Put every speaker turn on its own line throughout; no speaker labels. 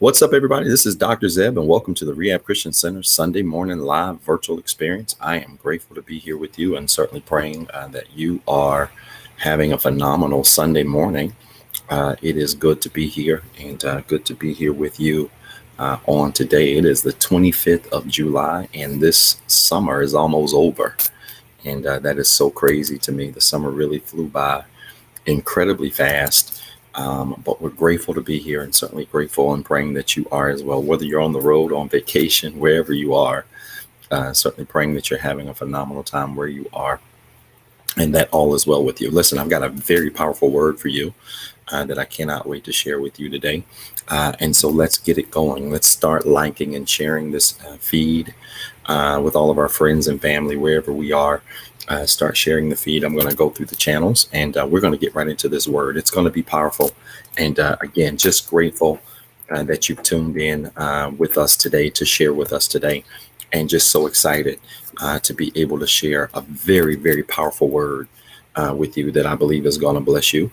What's up, everybody? This is Dr. Zeb, and welcome to the Rehab Christian Center Sunday morning live virtual experience. I am grateful to be here with you and certainly praying that you are having a phenomenal Sunday morning. It is good to be here and good to be here with you on today. It is the 25th of July, and this summer is almost over. And that is so crazy to me. The summer really flew by incredibly fast. But we're grateful to be here and certainly grateful and praying that you are as well, whether you're on the road, on vacation, wherever you are, certainly praying that you're having a phenomenal time where you are and that all is well with you. Listen, I've got a very powerful word for you that I cannot wait to share with you today. And so let's get it going. Let's start liking and sharing this feed with all of our friends and family, wherever we are. Start sharing the feed. I'm going to go through the channels and we're going to get right into this word. It's going to be powerful. And again, just grateful that you've tuned in with us today to share with us today. And just so excited to be able to share a very, very powerful word with you that I believe is going to bless you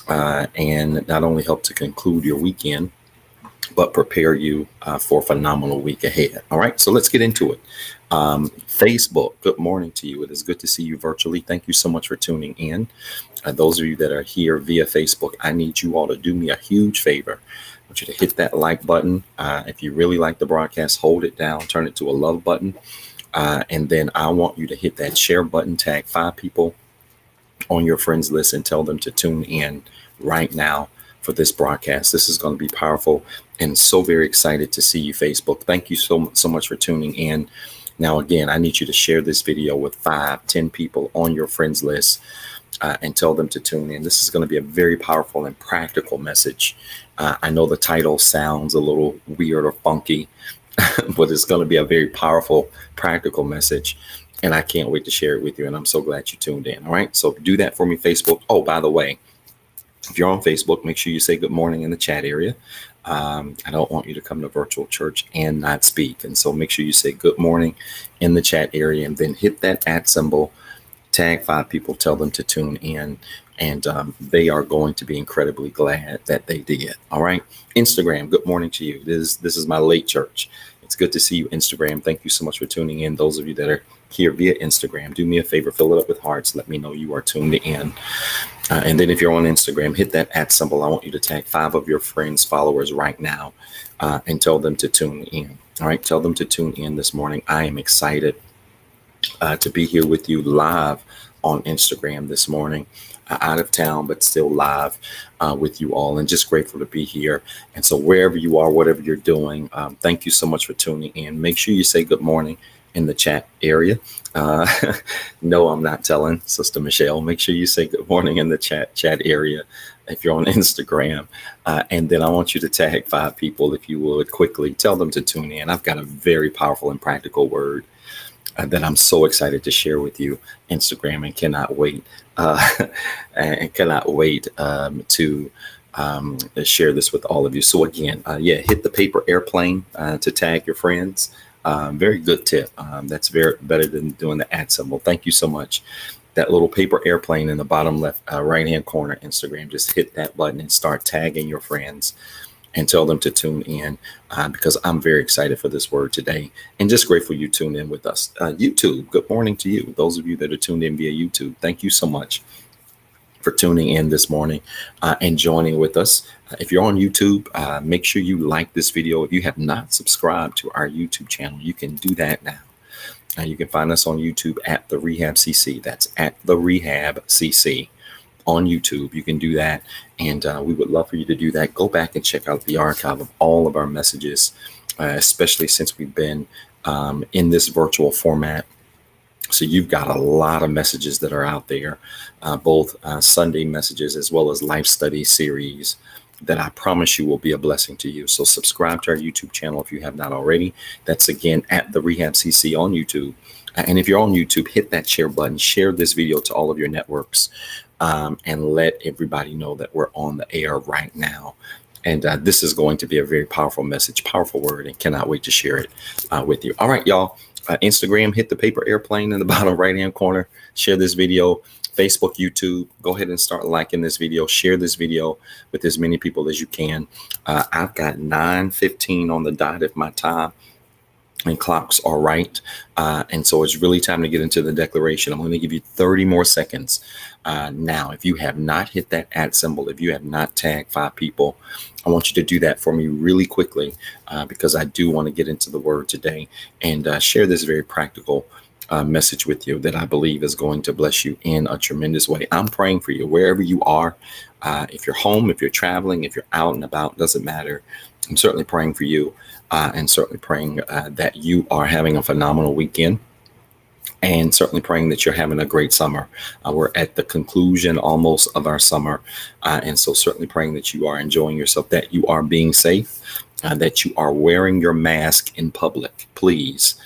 and not only help to conclude your weekend, but prepare you for a phenomenal week ahead. All right, so let's get into it. Facebook, good morning to you. It is good to see you virtually. Thank you so much for tuning in. Those of you that are here via Facebook, I need you all to do me a huge favor. I want you to hit that like button. If you really like the broadcast, hold it down, turn it to a love button. And then I want you to hit that share button, tag 5 people on your friends list and tell them to tune in right now for this broadcast. This is going to be powerful and so very excited to see you, Facebook. Thank you so much for tuning in. Now, again, I need you to share this video with 5, 10 people on your friends list and tell them to tune in. This is going to be a very powerful and practical message. I know the title sounds a little weird or funky, but it's going to be a very powerful, practical message. And I can't wait to share it with you. And I'm so glad you tuned in. All right. So do that for me, Facebook. Oh, by the way, if you're on Facebook, make sure you say good morning in the chat area. I don't want you to come to virtual church and not speak. And so make sure you say good morning in the chat area and then hit that @ symbol, tag 5 people, tell them to tune in. And they are going to be incredibly glad that they did. All right. Instagram, good morning to you. This is my late church. It's good to see you, Instagram. Thank you so much for tuning in. Those of you that are here via Instagram, do me a favor, fill it up with hearts. Let me know you are tuned in. And then if you're on Instagram, hit that @ symbol. I want you to tag 5 of your friends, followers right now and tell them to tune in. All right. Tell them to tune in this morning. I am excited to be here with you live on Instagram this morning. Out of town, but still live with you all, and just grateful to be here. And so wherever you are, whatever you're doing, thank you so much for tuning in. Make sure you say good morning in the chat area. No, I'm not telling Sister Michelle. Make sure you say good morning in the chat area if you're on Instagram. And then I want you to tag 5 people, if you would, quickly. Tell them to tune in. I've got a very powerful and practical word that I'm so excited to share with you, Instagram, and cannot wait to share this with all of you. So again, hit the paper airplane to tag your friends. Very good tip. That's very better than doing the @ symbol. Thank you so much. That little paper airplane in the bottom left, right-hand corner, Instagram, just hit that button and start tagging your friends and tell them to tune in because I'm very excited for this word today and just grateful you tuned in with us. YouTube, good morning to you. Those of you that are tuned in via YouTube, thank you so much for tuning in this morning and joining with us. If you're on YouTube, make sure you like this video. If you have not subscribed to our YouTube channel, you can do that now. You can find us on YouTube at the REHABCC. That's at the REHABCC. On YouTube, you can do that, and we would love for you to do that. Go back and check out the archive of all of our messages, especially since we've been in this virtual format. So you've got a lot of messages that are out there, both Sunday messages as well as life study series that I promise you will be a blessing to you. So subscribe to our YouTube channel if you have not already. That's again at the REHABCC on YouTube. And if you're on YouTube, hit that share button, share this video to all of your networks. And let everybody know that we're on the air right now. And this is going to be a very powerful message, powerful word, and cannot wait to share it with you. All right, y'all. Instagram, hit the paper airplane in the bottom right hand corner. Share this video. Facebook, YouTube, go ahead and start liking this video. Share this video with as many people as you can. I've got 9:15 on the dot if my time and clocks are right. And so it's really time to get into the declaration. I'm going to give you 30 more seconds. Now, if you have not hit that @ symbol, if you have not tagged 5 people, I want you to do that for me really quickly, because I do want to get into the word today and share this very practical message with you that I believe is going to bless you in a tremendous way. I'm praying for you wherever you are. If you're home, if you're traveling, if you're out and about, doesn't matter. I'm certainly praying for you, and certainly praying that you are having a phenomenal weekend, and certainly praying that you're having a great summer. We're at the conclusion almost of our summer, and so certainly praying that you are enjoying yourself, that you are being safe, that you are wearing your mask in public. Please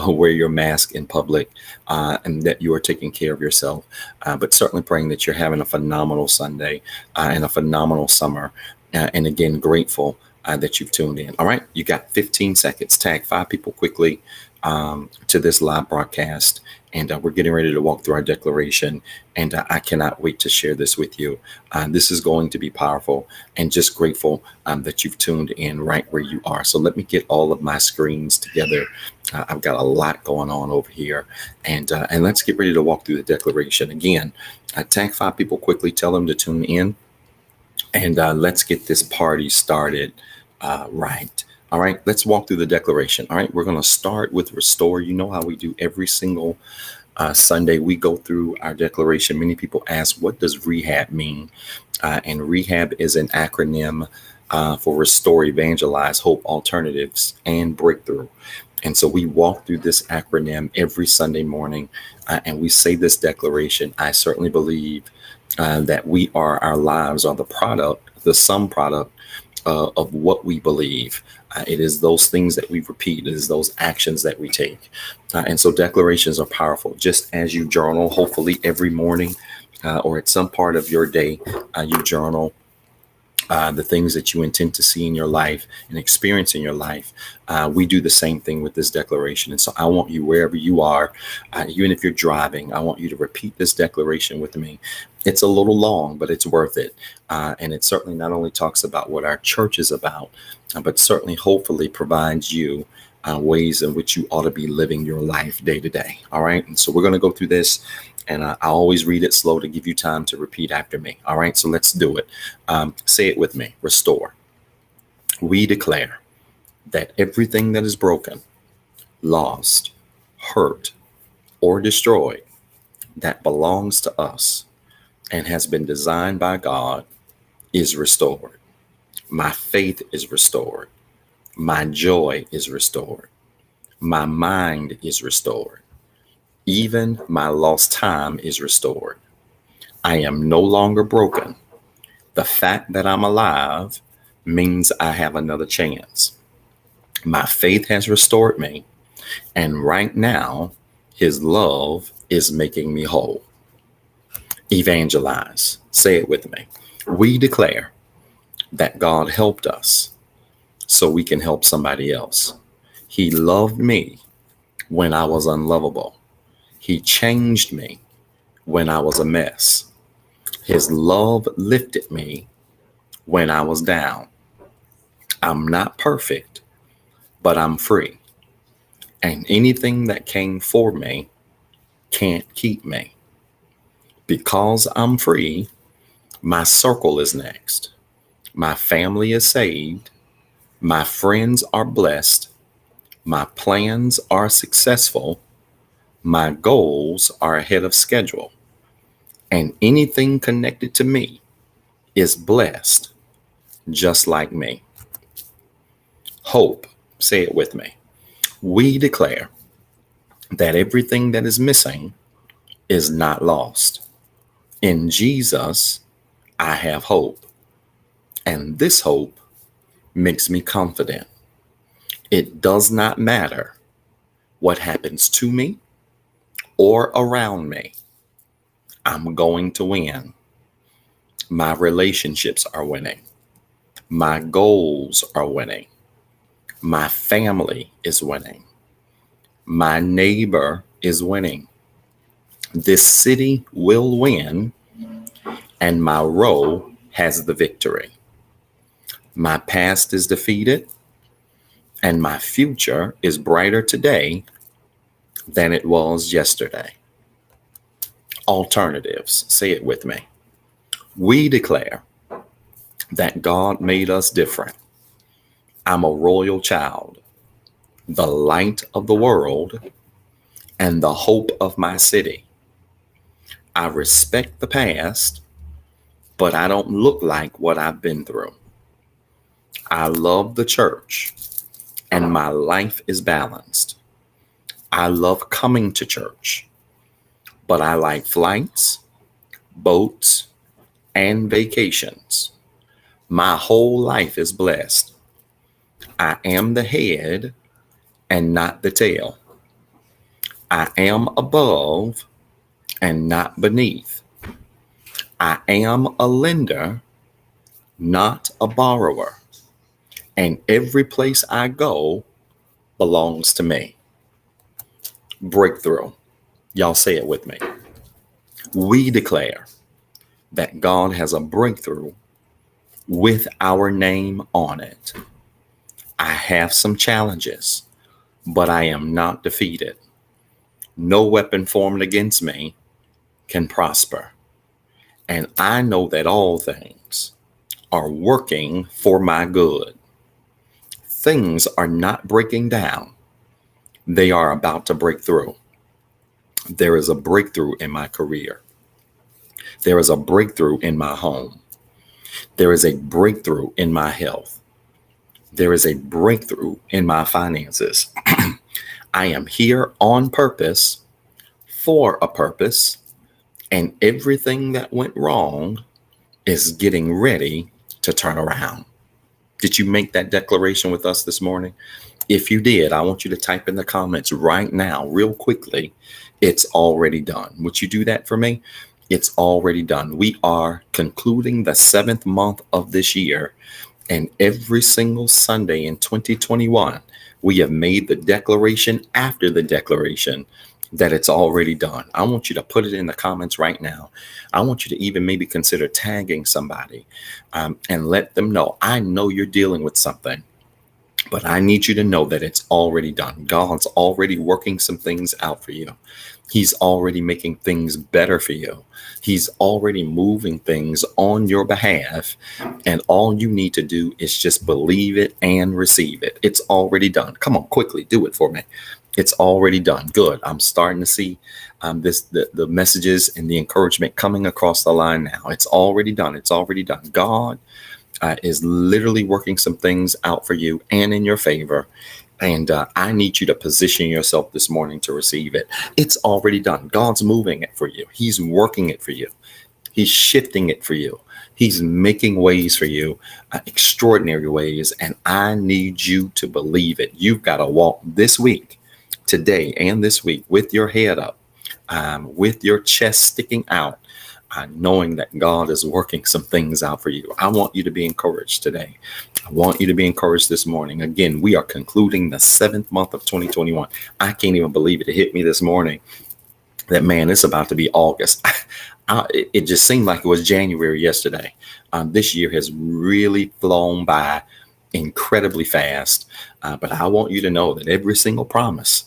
wear your mask in public, and that you are taking care of yourself. But certainly praying that you're having a phenomenal Sunday and a phenomenal summer, and again, grateful that you've tuned in. All right, you got 15 seconds. Tag 5 people quickly to this live broadcast, and we're getting ready to walk through our declaration, and I cannot wait to share this with you. This is going to be powerful, and just grateful that you've tuned in right where you are. So let me get all of my screens together. I've got a lot going on over here, and let's get ready to walk through the declaration. Again, tag 5 people quickly, tell them to tune in, and let's get this party started right. All right, let's walk through the declaration. All right, we're going to start with restore. You know how we do every single Sunday. We go through our declaration. Many people ask, what does rehab mean? And rehab is an acronym for restore, evangelize, hope, alternatives, and breakthrough. And so we walk through this acronym every Sunday morning, and we say this declaration. I certainly believe that our lives are the product, the sum product of what we believe. It is those things that we repeat. It is those actions that we take. And so declarations are powerful. Just as you journal, hopefully every morning or at some part of your day, you journal the things that you intend to see in your life and experience in your life. We do the same thing with this declaration. And so I want you, wherever you are, even if you're driving, I want you to repeat this declaration with me. It's a little long, but it's worth it. And it certainly not only talks about what our church is about, but certainly hopefully provides you ways in which you ought to be living your life day to day. All right. And so we're going to go through this. And I always read it slow to give you time to repeat after me. All right, so let's do it. Say it with me. Restore. We declare that everything that is broken, lost, hurt, or destroyed that belongs to us and has been designed by God is restored. My faith is restored. My joy is restored. My mind is restored. Even my lost time is restored. I am no longer broken. The fact that I'm alive means I have another chance. My faith has restored me, and right now, His love is making me whole. Evangelize. Say it with me. We declare that God helped us so we can help somebody else. He loved me when I was unlovable. He changed me when I was a mess. His love lifted me when I was down. I'm not perfect, but I'm free. And anything that came for me can't keep me. Because I'm free, my circle is next. My family is saved. My friends are blessed. My plans are successful. My goals are ahead of schedule, and anything connected to me is blessed, just like me. Hope. Say it with me. We declare that everything that is missing is not lost. In Jesus, I have hope, and this hope makes me confident. It does not matter what happens to me or around me. I'm going to win. My relationships are winning. My goals are winning. My family is winning. My neighbor is winning. This city will win, and my row has the victory. My past is defeated, and my future is brighter today than it was yesterday. Alternatives. Say it with me. We declare that God made us different. I'm a royal child, the light of the world, and the hope of my city. I respect the past, but I don't look like what I've been through. I love the church, and my life is balanced. I love coming to church, but I like flights, boats, and vacations. My whole life is blessed. I am the head and not the tail. I am above and not beneath. I am a lender, not a borrower. And every place I go belongs to me. Breakthrough. Y'all say it with me. We declare that God has a breakthrough with our name on it. I have some challenges, but I am not defeated. No weapon formed against me can prosper. And I know that all things are working for my good. Things are not breaking down. They are about to break through. There is a breakthrough in my career. There is a breakthrough in my home. There is a breakthrough in my health. There is a breakthrough in my finances. I am here on purpose, for a purpose, and everything that went wrong is getting ready to turn around. Did you make that declaration with us this morning? If you did, I want you to type in the comments right now, real quickly. It's already done. Would you do that for me? It's already done. We are concluding the 7th month of this year, and every single Sunday in 2021, we have made the declaration after the declaration that it's already done. I want you to put it in the comments right now. I want you to even maybe consider tagging somebody and let them know. I know you're dealing with something, but I need you to know that it's already done. God's already working some things out for you. He's already making things better for you. He's already moving things on your behalf. And all you need to do is just believe it and receive it. It's already done. Come on, quickly, do it for me. It's already done. Good. I'm starting to see the messages and the encouragement coming across the line now. It's already done. It's already done. God is literally working some things out for you and in your favor. And I need you to position yourself this morning to receive it. It's already done. God's moving it for you. He's working it for you. He's shifting it for you. He's making ways for you, extraordinary ways. And I need you to believe it. You've got to walk this week, today and this week, with your head up, with your chest sticking out, knowing that God is working some things out for you. I want you to be encouraged today. I want you to be encouraged this morning. Again, we are concluding the 7th month of 2021. I can't even believe it. It hit me this morning that, man, it's about to be August. It just seemed like it was January yesterday. This year has really flown by incredibly fast. But I want you to know that every single promise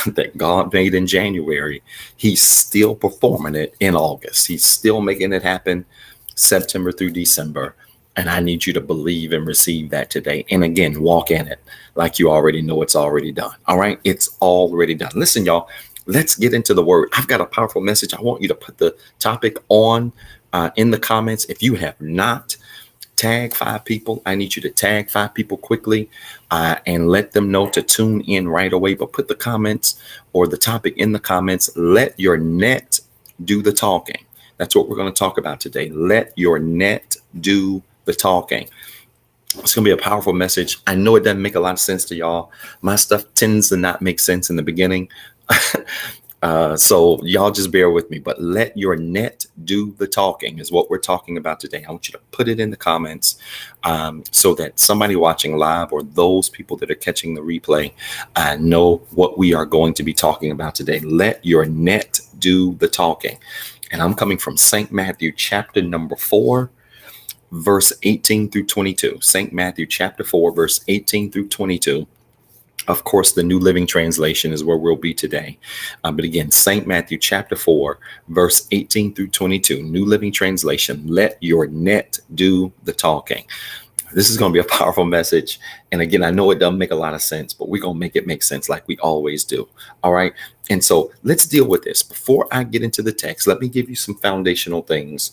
that God made in January, he's still performing it in August. He's still making it happen September through December. And I need you to believe and receive that today. And again, walk in it like you already know it's already done. All right. It's already done. Listen, y'all, let's get into the word. I've got a powerful message. I want you to put the topic on in the comments. If you have not, tag 5 people. I need you to tag 5 people quickly and let them know to tune in right away. But put the comments or the topic in the comments. Let your net do the talking. That's what we're going to talk about today. Let your net do the talking. It's going to be a powerful message. I know it doesn't make a lot of sense to y'all. My stuff tends to not make sense in the beginning. So y'all just bear with me, but let your net do the talking is what we're talking about today. I want you to put it in the comments so that somebody watching live or those people that are catching the replay know what we are going to be talking about today. Let your net do the talking. And I'm coming from St. Matthew chapter number 4, verse 18 through 22. St. Matthew chapter 4, verse 18 through 22. Of course, the New Living Translation is where we'll be today. But again, St. Matthew chapter 4, verse 18 through 22, New Living Translation, let your net do the talking. This is going to be a powerful message. And again, I know it doesn't make a lot of sense, but we're going to make it make sense like we always do. All right. And so let's deal with this. Before I get into the text, let me give you some foundational things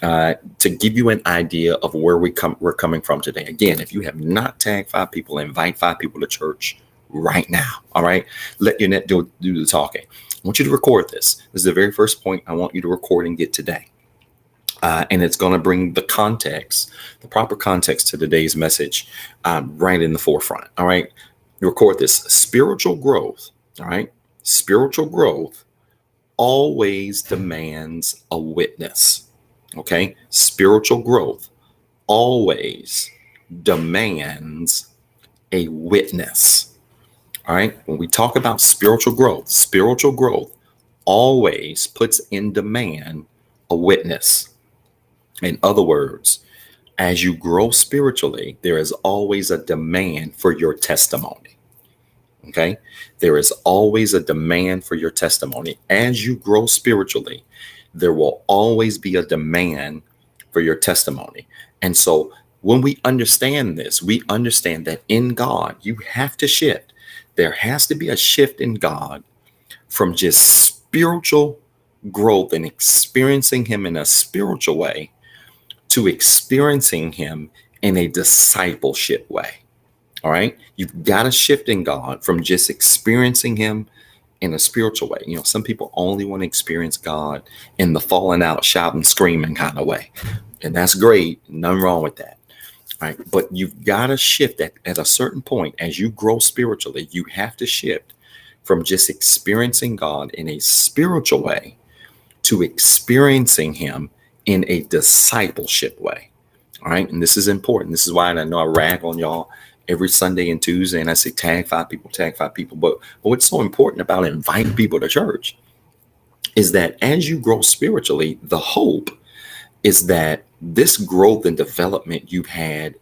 to give you an idea of where we're coming from today. Again, if you have not tagged 5 people, invite 5 people to church right now. All right. Let your net do the talking. I want you to record this. This is the very first point I want you to record and get today. And it's going to bring the context, the proper context to today's message right in the forefront. All right. Record this. Spiritual growth. All right. Spiritual growth always demands a witness. Okay. Spiritual growth always demands a witness. All right. When we talk about spiritual growth always puts in demand a witness. In other words, as you grow spiritually, there is always a demand for your testimony. Okay. There is always a demand for your testimony. As you grow spiritually, there will always be a demand for your testimony. And so when we understand this, we understand that in God, you have to shift. There has to be a shift in God from just spiritual growth and experiencing him in a spiritual way to experiencing him in a discipleship way. All right. You've got to shift in God from just experiencing him in a spiritual way. You know, some people only want to experience God in the falling out, shouting, screaming kind of way. And that's great. Nothing wrong with that. Right. But you've got to shift at a certain point as you grow spiritually. You have to shift from just experiencing God in a spiritual way to experiencing him in a discipleship way. All right. And this is important. This is why I know I rag on y'all every Sunday and Tuesday. And I say, tag 5 people. But what's so important about inviting people to church is that as you grow spiritually, the hope is that this growth and development you've had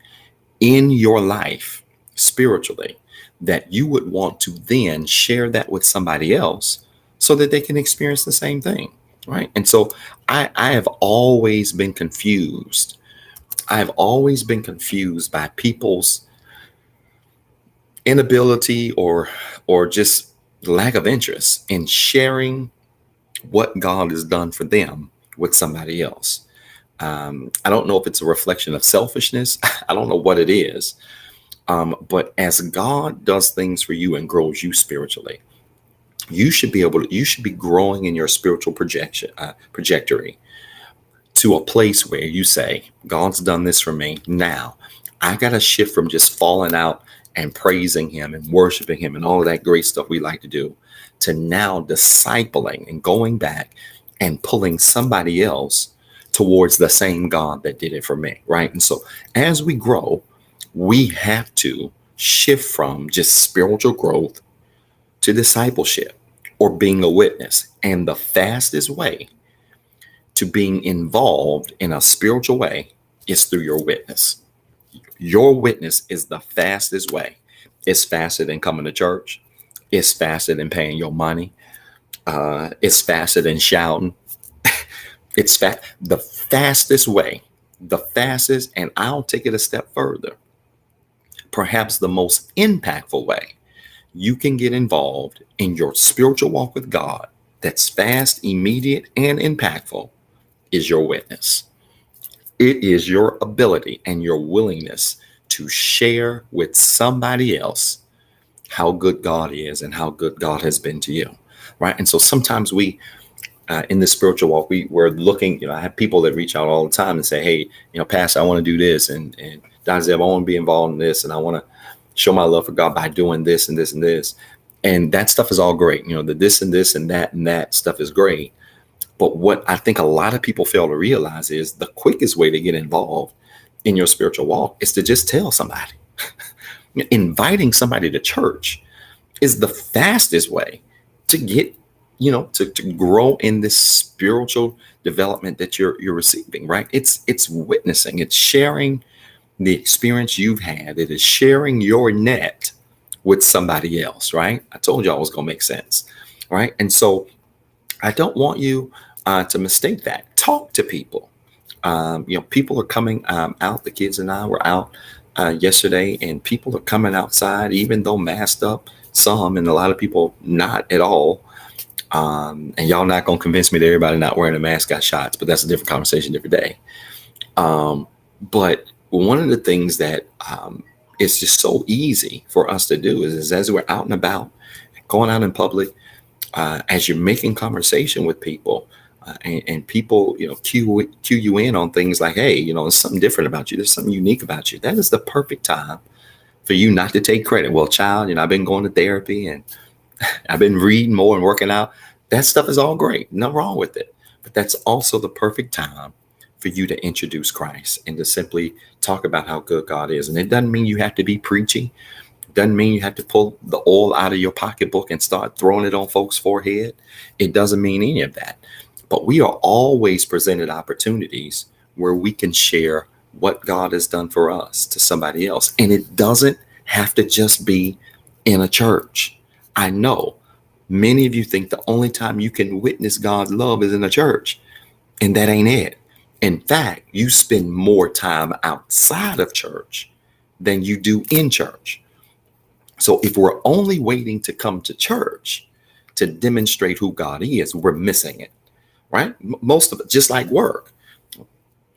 in your life spiritually, that you would want to then share that with somebody else so that they can experience the same thing. Right. And so I have always been confused. I have always been confused by people's inability or just lack of interest in sharing what God has done for them with somebody else. I don't know if it's a reflection of selfishness. I don't know what it is. But as God does things for you and grows you spiritually, you should be growing in your spiritual trajectory to a place where you say, God's done this for me. Now I got to shift from just falling out and praising him and worshiping him and all of that great stuff we like to do to now discipling and going back and pulling somebody else towards the same God that did it for me. Right. And so as we grow, we have to shift from just spiritual growth to discipleship or being a witness. And the fastest way to being involved in a spiritual way is through your witness. Your witness is the fastest way. It's faster than coming to church. It's faster than paying your money. It's faster than shouting. It's the fastest way, and I'll take it a step further. Perhaps the most impactful way you can get involved in your spiritual walk with God that's fast, immediate, and impactful is your witness. It is your ability and your willingness to share with somebody else how good God is and how good God has been to you. Right. And so sometimes we, in the spiritual walk, we're looking, I have people that reach out all the time and say, hey, Pastor, I want to do this. And Dr. Zeb, I want to be involved in this. And I want to show my love for God by doing this and this and this. And that stuff is all great. The this and that stuff is great. But what I think a lot of people fail to realize is the quickest way to get involved in your spiritual walk is to just tell somebody. Inviting somebody to church is the fastest way to get, to grow in this spiritual development that you're receiving, right? It's witnessing, it's sharing the experience you've had. It is sharing your net with somebody else, right? I told y'all it was going to make sense, right? And so I don't want you to mistake that. Talk to people. People are coming out. The kids and I were out yesterday, and people are coming outside, even though masked up, some, and a lot of people not at all. And y'all not going to convince me that everybody not wearing a mask got shots, but that's a different conversation, different day. But one of the things that it's just so easy for us to do is as we're out and about, going out in public, as you're making conversation with people, and people, cue you in on things like, hey, there's something different about you. There's something unique about you. That is the perfect time for you not to take credit. Well, child, I've been going to therapy and I've been reading more and working out. That stuff is all great. Nothing wrong with it. But that's also the perfect time for you to introduce Christ and to simply talk about how good God is. And it doesn't mean you have to be preachy. It doesn't mean you have to pull the oil out of your pocketbook and start throwing it on folks' forehead. It doesn't mean any of that. But we are always presented opportunities where we can share what God has done for us to somebody else. And it doesn't have to just be in a church. I know many of you think the only time you can witness God's love is in a church, and that ain't it. In fact, you spend more time outside of church than you do in church. So if we're only waiting to come to church to demonstrate who God is, we're missing it, right? Most of it, just like work.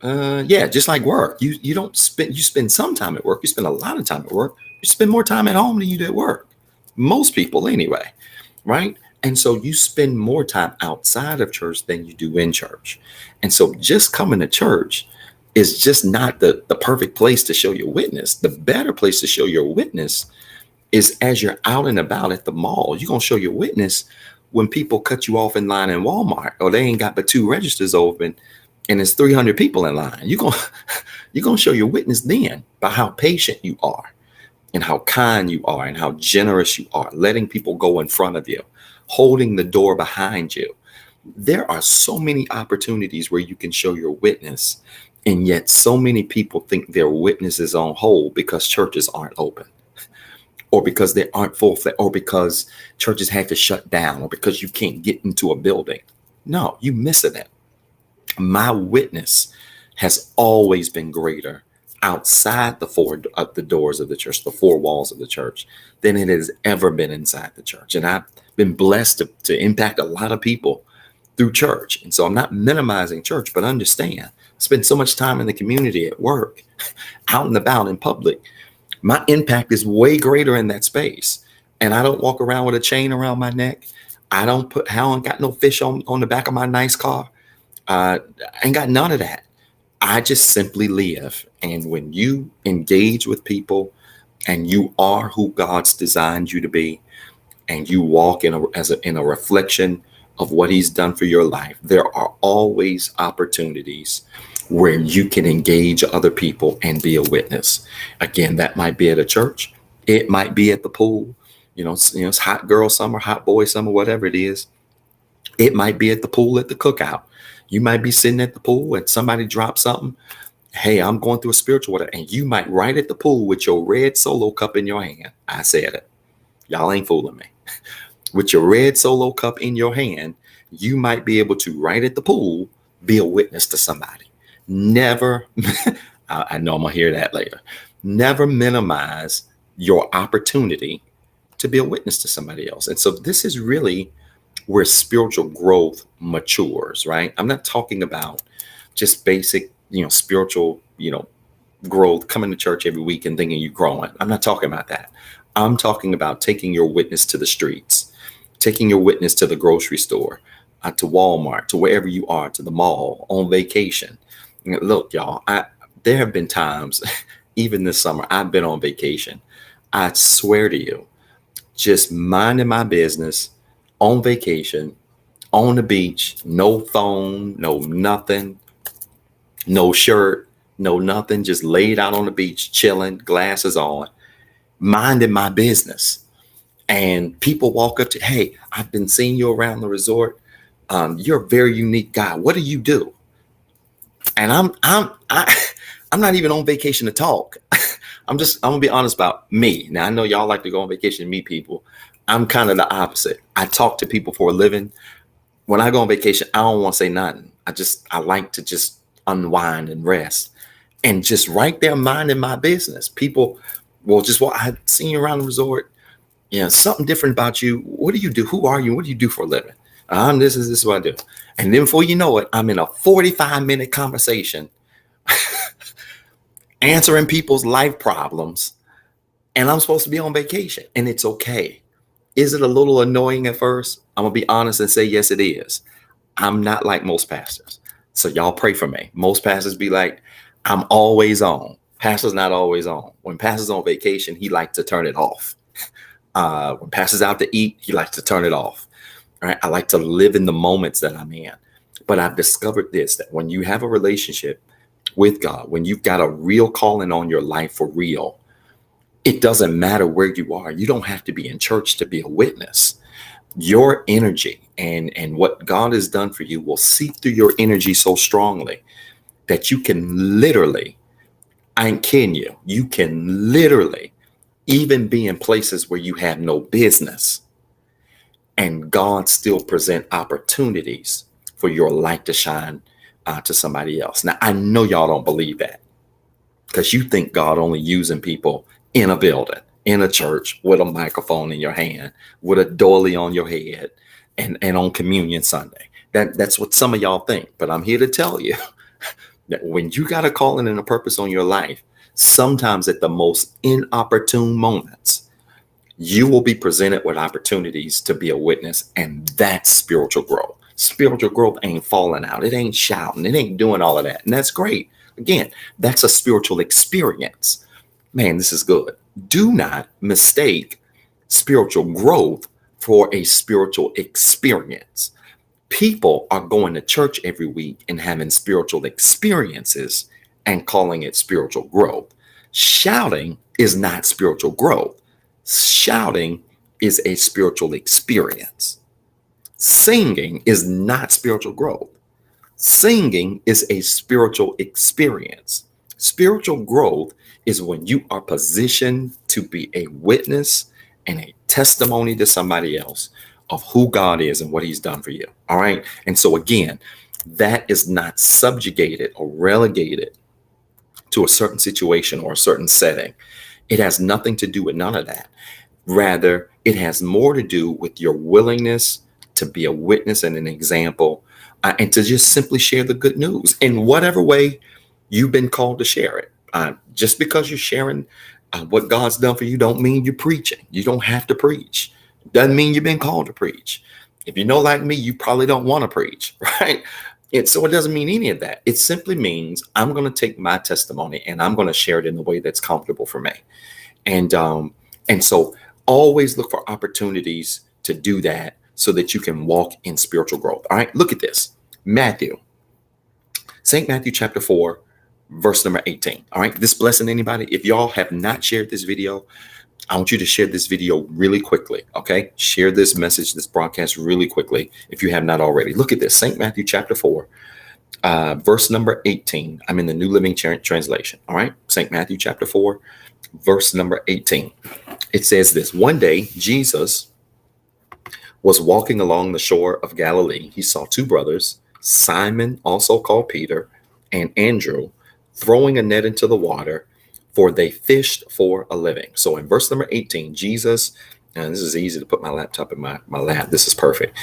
Just like work. You spend some time at work. You spend a lot of time at work. You spend more time at home than you do at work. Most people anyway, right? And so you spend more time outside of church than you do in church. And so just coming to church is just not the perfect place to show your witness. The better place to show your witness is as you're out and about at the mall. You're going to show your witness when people cut you off in line in Walmart, or they ain't got but 2 registers open and there's 300 people in line. You're going to show your witness then by how patient you are and how kind you are and how generous you are, letting people go in front of you, holding the door behind you. There are so many opportunities where you can show your witness, and yet so many people think their witness is on hold because churches aren't open, or because they aren't full, or because churches had to shut down, or because you can't get into a building. No, you missing it. My witness has always been greater outside the doors of the church, the 4 walls of the church, than it has ever been inside the church. And I've been blessed to impact a lot of people through church. And so I'm not minimizing church, but understand, I spend so much time in the community, at work, out and about in public. My impact is way greater in that space. And I don't walk around with a chain around my neck. I don't got no fish on the back of my nice car. I ain't got none of that. I just simply live. And when you engage with people and you are who God's designed you to be, and you walk in a reflection of what he's done for your life, there are always opportunities where you can engage other people and be a witness. Again, that might be at a church. It might be at the pool. It's hot girl summer, hot boy summer, whatever it is. It might be at the pool at the cookout. You might be sitting at the pool and somebody drops something. Hey, I'm going through a spiritual water. And you might right at the pool with your red Solo cup in your hand. I said it. Y'all ain't fooling me. With your red Solo cup in your hand, you might be able to, right at the pool, be a witness to somebody. Never, I know I'm going to hear that later. Never minimize your opportunity to be a witness to somebody else. And so this is really where spiritual growth matures, right? I'm not talking about just basic, spiritual, growth, coming to church every week and thinking you're growing. I'm not talking about that. I'm talking about taking your witness to the streets, taking your witness to the grocery store, to Walmart, to wherever you are, to the mall, on vacation. Look, y'all, there have been times, even this summer, I've been on vacation. I swear to you, just minding my business on vacation, on the beach, no phone, no nothing, no shirt, no nothing, just laid out on the beach, chilling, glasses on, minding my business. And people walk up to, hey, I've been seeing you around the resort. You're a very unique guy. What do you do? And I'm not even on vacation to talk. I'm gonna be honest about me. Now I know y'all like to go on vacation and meet people. I'm kind of the opposite. I talk to people for a living. When I go on vacation, I don't want to say nothing. I like to just unwind and rest and just right there minding my business. People will just, well, I've seen you around the resort. Something different about you. What do you do? Who are you? What do you do for a living? This is what I do. And then before you know it, I'm in a 45-minute conversation answering people's life problems. And I'm supposed to be on vacation. And it's okay. Is it a little annoying at first? I'm going to be honest and say, yes, it is. I'm not like most pastors. So y'all pray for me. Most pastors be like, I'm always on. Pastor's not always on. When pastor's on vacation, he likes to turn it off. When pastor's out to eat, he likes to turn it off. All right. I like to live in the moments that I'm in. But I've discovered this, that when you have a relationship with God, when you've got a real calling on your life for real, it doesn't matter where you are. You don't have to be in church to be a witness. Your energy and what God has done for you will seep through your energy so strongly that you can literally, I ain't kidding you, you can literally even be in places where you have no business, and God still present opportunities for your light to shine to somebody else. Now, I know y'all don't believe that because you think God only using people in a building, in a church, with a microphone in your hand, with a doily on your head, and on Communion Sunday. That's what some of y'all think. But I'm here to tell you that when you got a calling and a purpose on your life, sometimes at the most inopportune moments, you will be presented with opportunities to be a witness, and that's spiritual growth. Spiritual growth ain't falling out. It ain't shouting. It ain't doing all of that. And that's great. Again, that's a spiritual experience. Man, this is good. Do not mistake spiritual growth for a spiritual experience. People are going to church every week and having spiritual experiences and calling it spiritual growth. Shouting is not spiritual growth. Shouting is a spiritual experience. Singing is not spiritual growth. Singing is a spiritual experience. Spiritual growth is when you are positioned to be a witness and a testimony to somebody else of who God is and what he's done for you. All right. And so again, that is not subjugated or relegated to a certain situation or a certain setting. It has nothing to do with none of that. Rather, it has more to do with your willingness to be a witness and an example, and to just simply share the good news in whatever way you've been called to share it. Just because you're sharing what God's done for you don't mean you're preaching. You don't have to preach. Doesn't mean you've been called to preach. If you know, like me, you probably don't want to preach, right? So it doesn't mean any of that. It simply means I'm going to take my testimony and I'm going to share it in the way that's comfortable for me. And so always look for opportunities to do that so that you can walk in spiritual growth. All right, look at this. St. Matthew chapter 4, verse number 18. All right, this blessing anybody? If y'all have not shared this video, I want you to share this video really quickly. Okay, share this message, this broadcast really quickly if you have not already. Look at this. St. Matthew chapter 4, verse number 18. I'm in the New Living Translation. All right, St. Matthew chapter 4, verse number 18. It says this: one day, Jesus was walking along the shore of Galilee. He saw two brothers, Simon, also called Peter, and Andrew, throwing a net into the water, for they fished for a living. So in verse number 18, Jesus, and this is easy to put my laptop in my lap. This is perfect.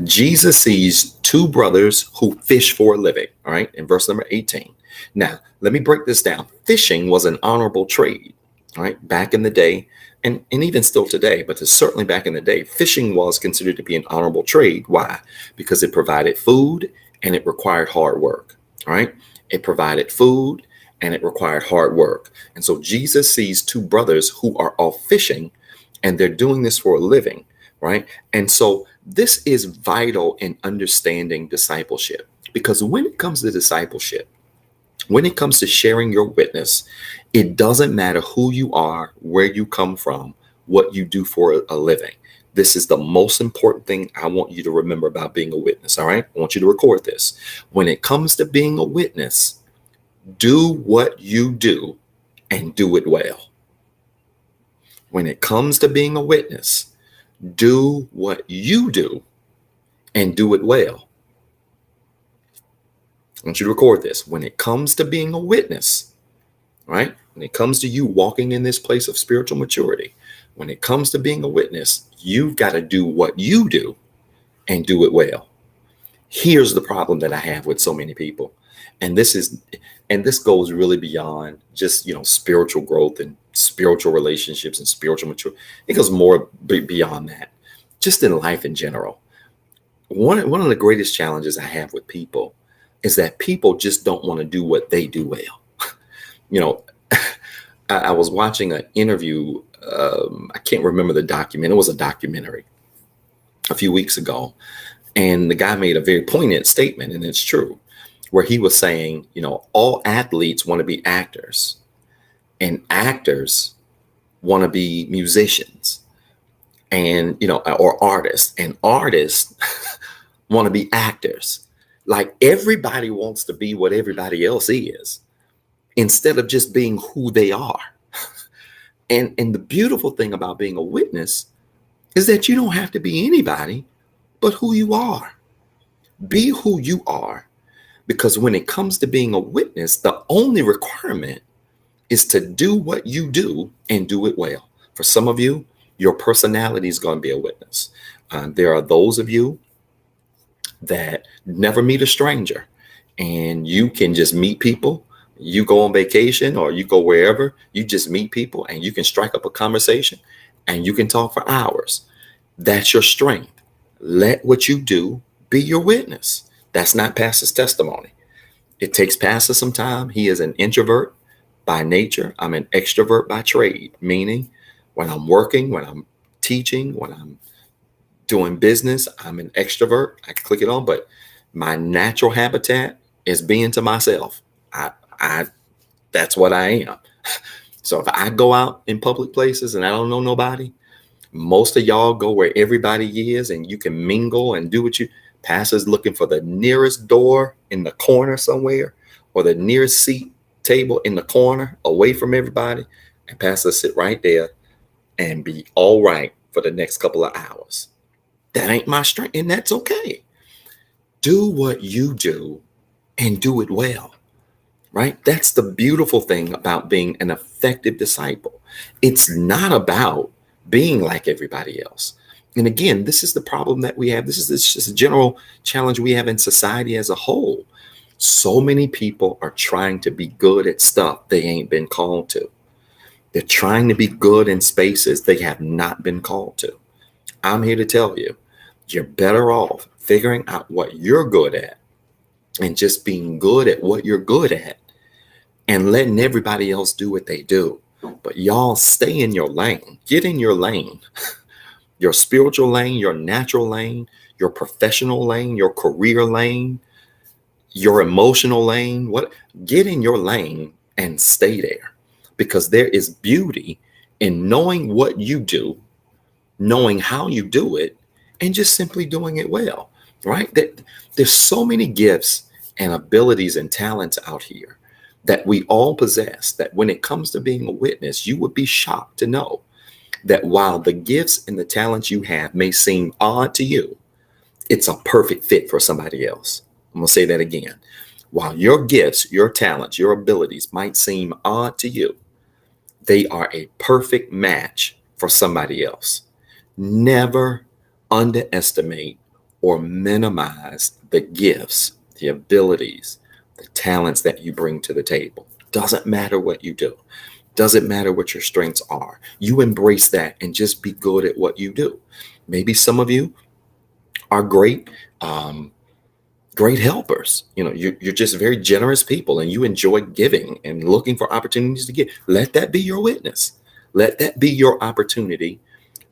Jesus sees two brothers who fish for a living. All right, in verse number 18. Now, let me break this down. Fishing was an honorable trade. All right, back in the day, and even still today, but certainly back in the day, fishing was considered to be an honorable trade. Why? Because it provided food and it required hard work. All right, it provided food and it required hard work. And so Jesus sees two brothers who are off fishing and they're doing this for a living, right? And so this is vital in understanding discipleship, because when it comes to discipleship, when it comes to sharing your witness, it doesn't matter who you are, where you come from, what you do for a living. This is the most important thing I want you to remember about being a witness. All right. I want you to record this. When it comes to being a witness, do what you do and do it well. When it comes to being a witness, do what you do and do it well. I want you to record this. When it comes to being a witness, right? When it comes to you walking in this place of spiritual maturity, when it comes to being a witness, you've got to do what you do and do it well. Here's the problem that I have with so many people. And this goes really beyond just, spiritual growth and spiritual relationships and spiritual maturity. It goes more beyond that, just in life in general. One of the greatest challenges I have with people is that people just don't want to do what they do well. I was watching an interview. I can't remember the document. It was a documentary a few weeks ago. And the guy made a very poignant statement, and it's true, where he was saying, all athletes want to be actors, and actors want to be musicians, and, or artists, and artists want to be actors. Like, everybody wants to be what everybody else is, instead of just being who they are. And the beautiful thing about being a witness is that you don't have to be anybody but who you are. Be who you are, because when it comes to being a witness, the only requirement is to do what you do and do it well. For some of you, your personality is going to be a witness. There are those of you that never meet a stranger, and you can just meet people. You go on vacation or you go wherever, you just meet people and you can strike up a conversation and you can talk for hours. That's your strength. Let what you do be your witness. That's not Pastor's testimony. It takes Pastor some time. He is an introvert by nature. I'm an extrovert by trade, meaning when I'm working, when I'm teaching, when I'm doing business, I'm an extrovert. I click it on, but my natural habitat is being to myself. That's what I am. So if I go out in public places and I don't know nobody, most of y'all go where everybody is and you can mingle and do what you. Pastor's looking for the nearest door in the corner somewhere, or the nearest seat table in the corner away from everybody, and Pastor sit right there and be all right for the next couple of hours. That ain't my strength, and that's okay. Do what you do and do it well. Right? That's the beautiful thing about being an effective disciple. It's not about being like everybody else. And again, this is the problem that we have. This is just a general challenge we have in society as a whole. So many people are trying to be good at stuff they ain't been called to. They're trying to be good in spaces they have not been called to. I'm here to tell you, you're better off figuring out what you're good at and just being good at what you're good at, and letting everybody else do what they do. But y'all stay in your lane. Get in your lane. Your spiritual lane, your natural lane, your professional lane, your career lane, your emotional lane. Get in your lane and stay there, because there is beauty in knowing what you do, knowing how you do it, and just simply doing it well, right? There's so many gifts and abilities and talents out here that we all possess, that when it comes to being a witness, you would be shocked to know that while the gifts and the talents you have may seem odd to you, it's a perfect fit for somebody else. I'm going to say that again. While your gifts, your talents, your abilities might seem odd to you, they are a perfect match for somebody else. Never underestimate or minimize the gifts, the abilities, the talents that you bring to the table. Doesn't matter what you do. Doesn't matter what your strengths are. You embrace that and just be good at what you do. Maybe some of you are great helpers. You're just very generous people and you enjoy giving and looking for opportunities to give. Let that be your witness. Let that be your opportunity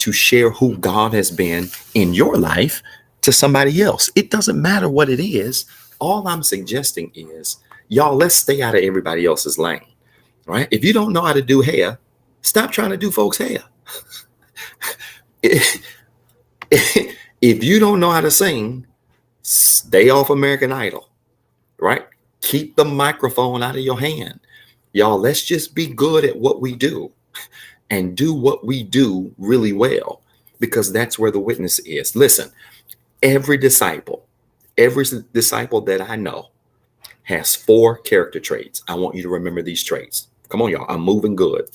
to share who God has been in your life to somebody else. It doesn't matter what it is. All I'm suggesting is, y'all, let's stay out of everybody else's lane, right? If you don't know how to do hair, stop trying to do folks' hair. If you don't know how to sing, stay off American Idol, right? Keep the microphone out of your hand. Y'all, let's just be good at what we do and do what we do really well, because that's where the witness is. Listen, every disciple that I know has 4 character traits. I want you to remember these traits. Come on, y'all. I'm moving good.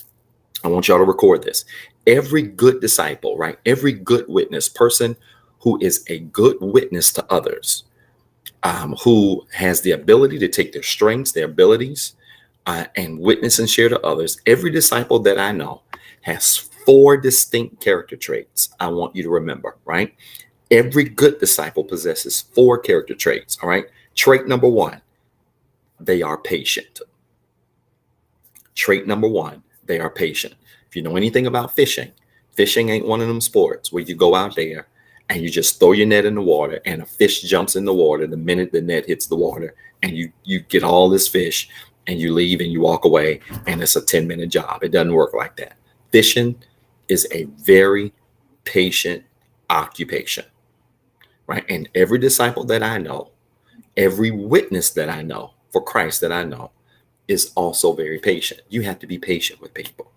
I want y'all to record this. Every good disciple, right? Every good witness, person who is a good witness to others, who has the ability to take their strengths, their abilities, and witness and share to others. Every disciple that I know has 4 distinct character traits I want you to remember, right? Every good disciple possesses 4 character traits, all right? Trait number 1, they are patient. Trait number 1, they are patient. If you know anything about fishing, fishing ain't one of them sports where you go out there and you just throw your net in the water and a fish jumps in the water the minute the net hits the water, and you get all this fish and you leave and you walk away and it's a 10-minute job. It doesn't work like that. Fishing is a very patient occupation, right? And every disciple that I know, every witness that I know for Christ that I know is also very patient. You have to be patient with people.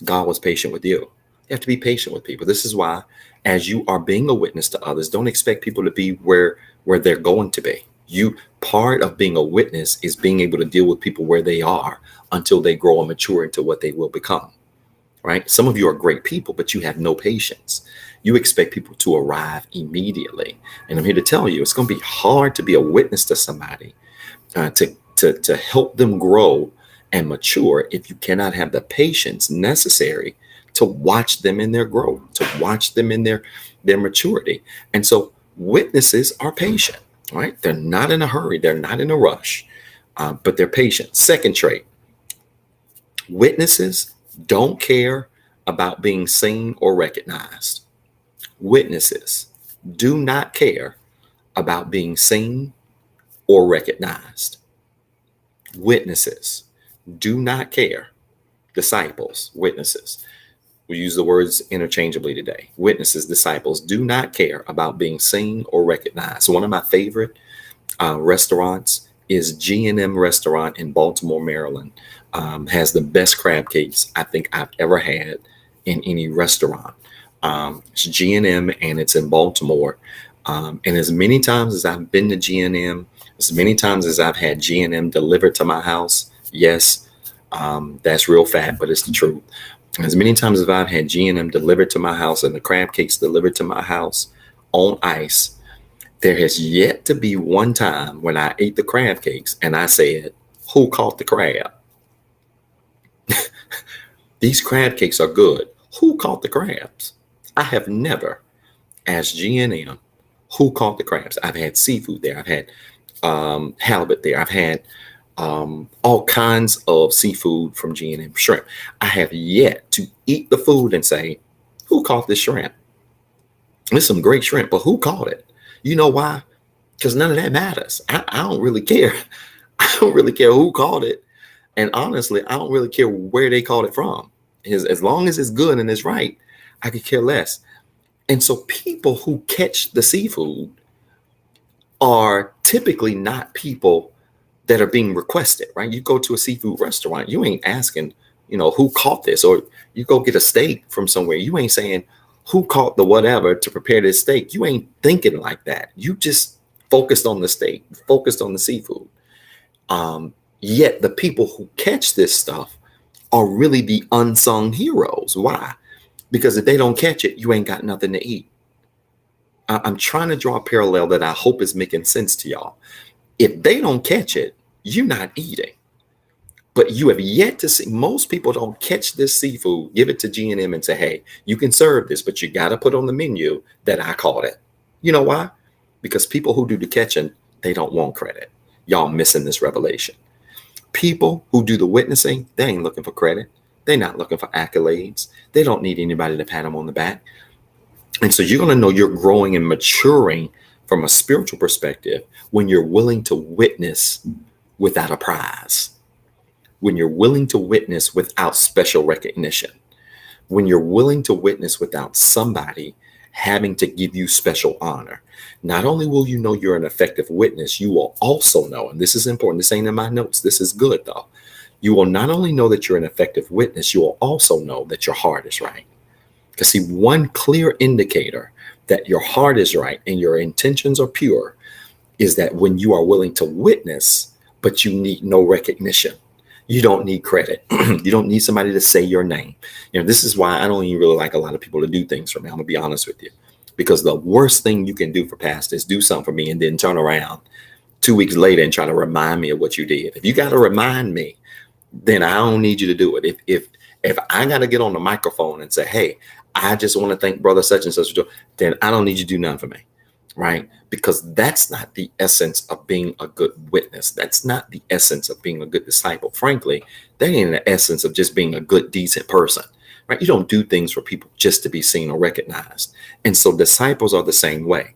God was patient with you. You have to be patient with people. This is why, as you are being a witness to others, don't expect people to be where they're going to be. Part of being a witness is being able to deal with people where they are until they grow and mature into what they will become, right? Some of you are great people, but you have no patience. You expect people to arrive immediately. And I'm here to tell you, it's going to be hard to be a witness to somebody, to help them grow and mature if you cannot have the patience necessary to watch them in their growth, to watch them in their maturity. And so witnesses are patient, right? They're not in a hurry. They're not in a rush, but they're patient. Second trait, witnesses don't care about being seen or recognized. Witnesses do not care about being seen or recognized. Witnesses do not care. Disciples, witnesses. We use the words interchangeably today. Witnesses, disciples do not care about being seen or recognized. So one of my favorite restaurants is G&M Restaurant in Baltimore, Maryland. Has the best crab cakes I think I've ever had in any restaurant. It's G&M and it's in Baltimore. And as many times as I've been to G&M, as many times as I've had G&M delivered to my house, yes, that's real fat, but it's the truth. As many times as I've had G&M delivered to my house and the crab cakes delivered to my house on ice, there has yet to be one time when I ate the crab cakes and I said, who caught the crab? These crab cakes are good. Who caught the crabs? I have never asked G&M who caught the crabs. I've had seafood there. I've had halibut there. I've had all kinds of seafood from G&M, shrimp. I have yet to eat the food and say, who caught this shrimp? It's some great shrimp, but who caught it? You know why? Because none of that matters. I don't really care. I don't really care who caught it. And honestly, I don't really care where they caught it from. As long as it's good and it's right, I could care less. And so people who catch the seafood are typically not people that are being requested, right? You go to a seafood restaurant, you ain't asking, who caught this, or you go get a steak from somewhere. You ain't saying who caught the whatever to prepare this steak. You ain't thinking like that. You just focused on the steak, focused on the seafood. Yet the people who catch this stuff are really the unsung heroes. Why? Because if they don't catch it, you ain't got nothing to eat. I'm trying to draw a parallel that I hope is making sense to y'all. If they don't catch it, you're not eating. But you have yet to see, most people don't catch this seafood, give it to G&M and say, hey, you can serve this, but you got to put on the menu that I caught it. You know why? Because people who do the catching, they don't want credit. Y'all missing this revelation. People who do the witnessing, they ain't looking for credit. They're not looking for accolades. They don't need anybody to pat them on the back. And so you're going to know you're growing and maturing from a spiritual perspective when you're willing to witness without a prize, when you're willing to witness without special recognition, when you're willing to witness without somebody having to give you special honor. Not only will you know you're an effective witness, you will also know, and this is important, this ain't in my notes, this is good though. You will not only know that you're an effective witness, you will also know that your heart is right. Because see, one clear indicator that your heart is right and your intentions are pure is that when you are willing to witness, but you need no recognition. You don't need credit. You don't need somebody to say your name. This is why I don't even really like a lot of people to do things for me. I'm gonna be honest with you, because the worst thing you can do for pastor is do something for me and then turn around 2 weeks later and try to remind me of what you did. If you got to remind me, then I don't need you to do it. If I got to get on the microphone and say, hey, I just want to thank brother such and such, then I don't need you to do nothing for me. Right? Because that's not the essence of being a good witness. That's not the essence of being a good disciple. Frankly, that ain't the essence of just being a good, decent person. Right? You don't do things for people just to be seen or recognized. And so disciples are the same way.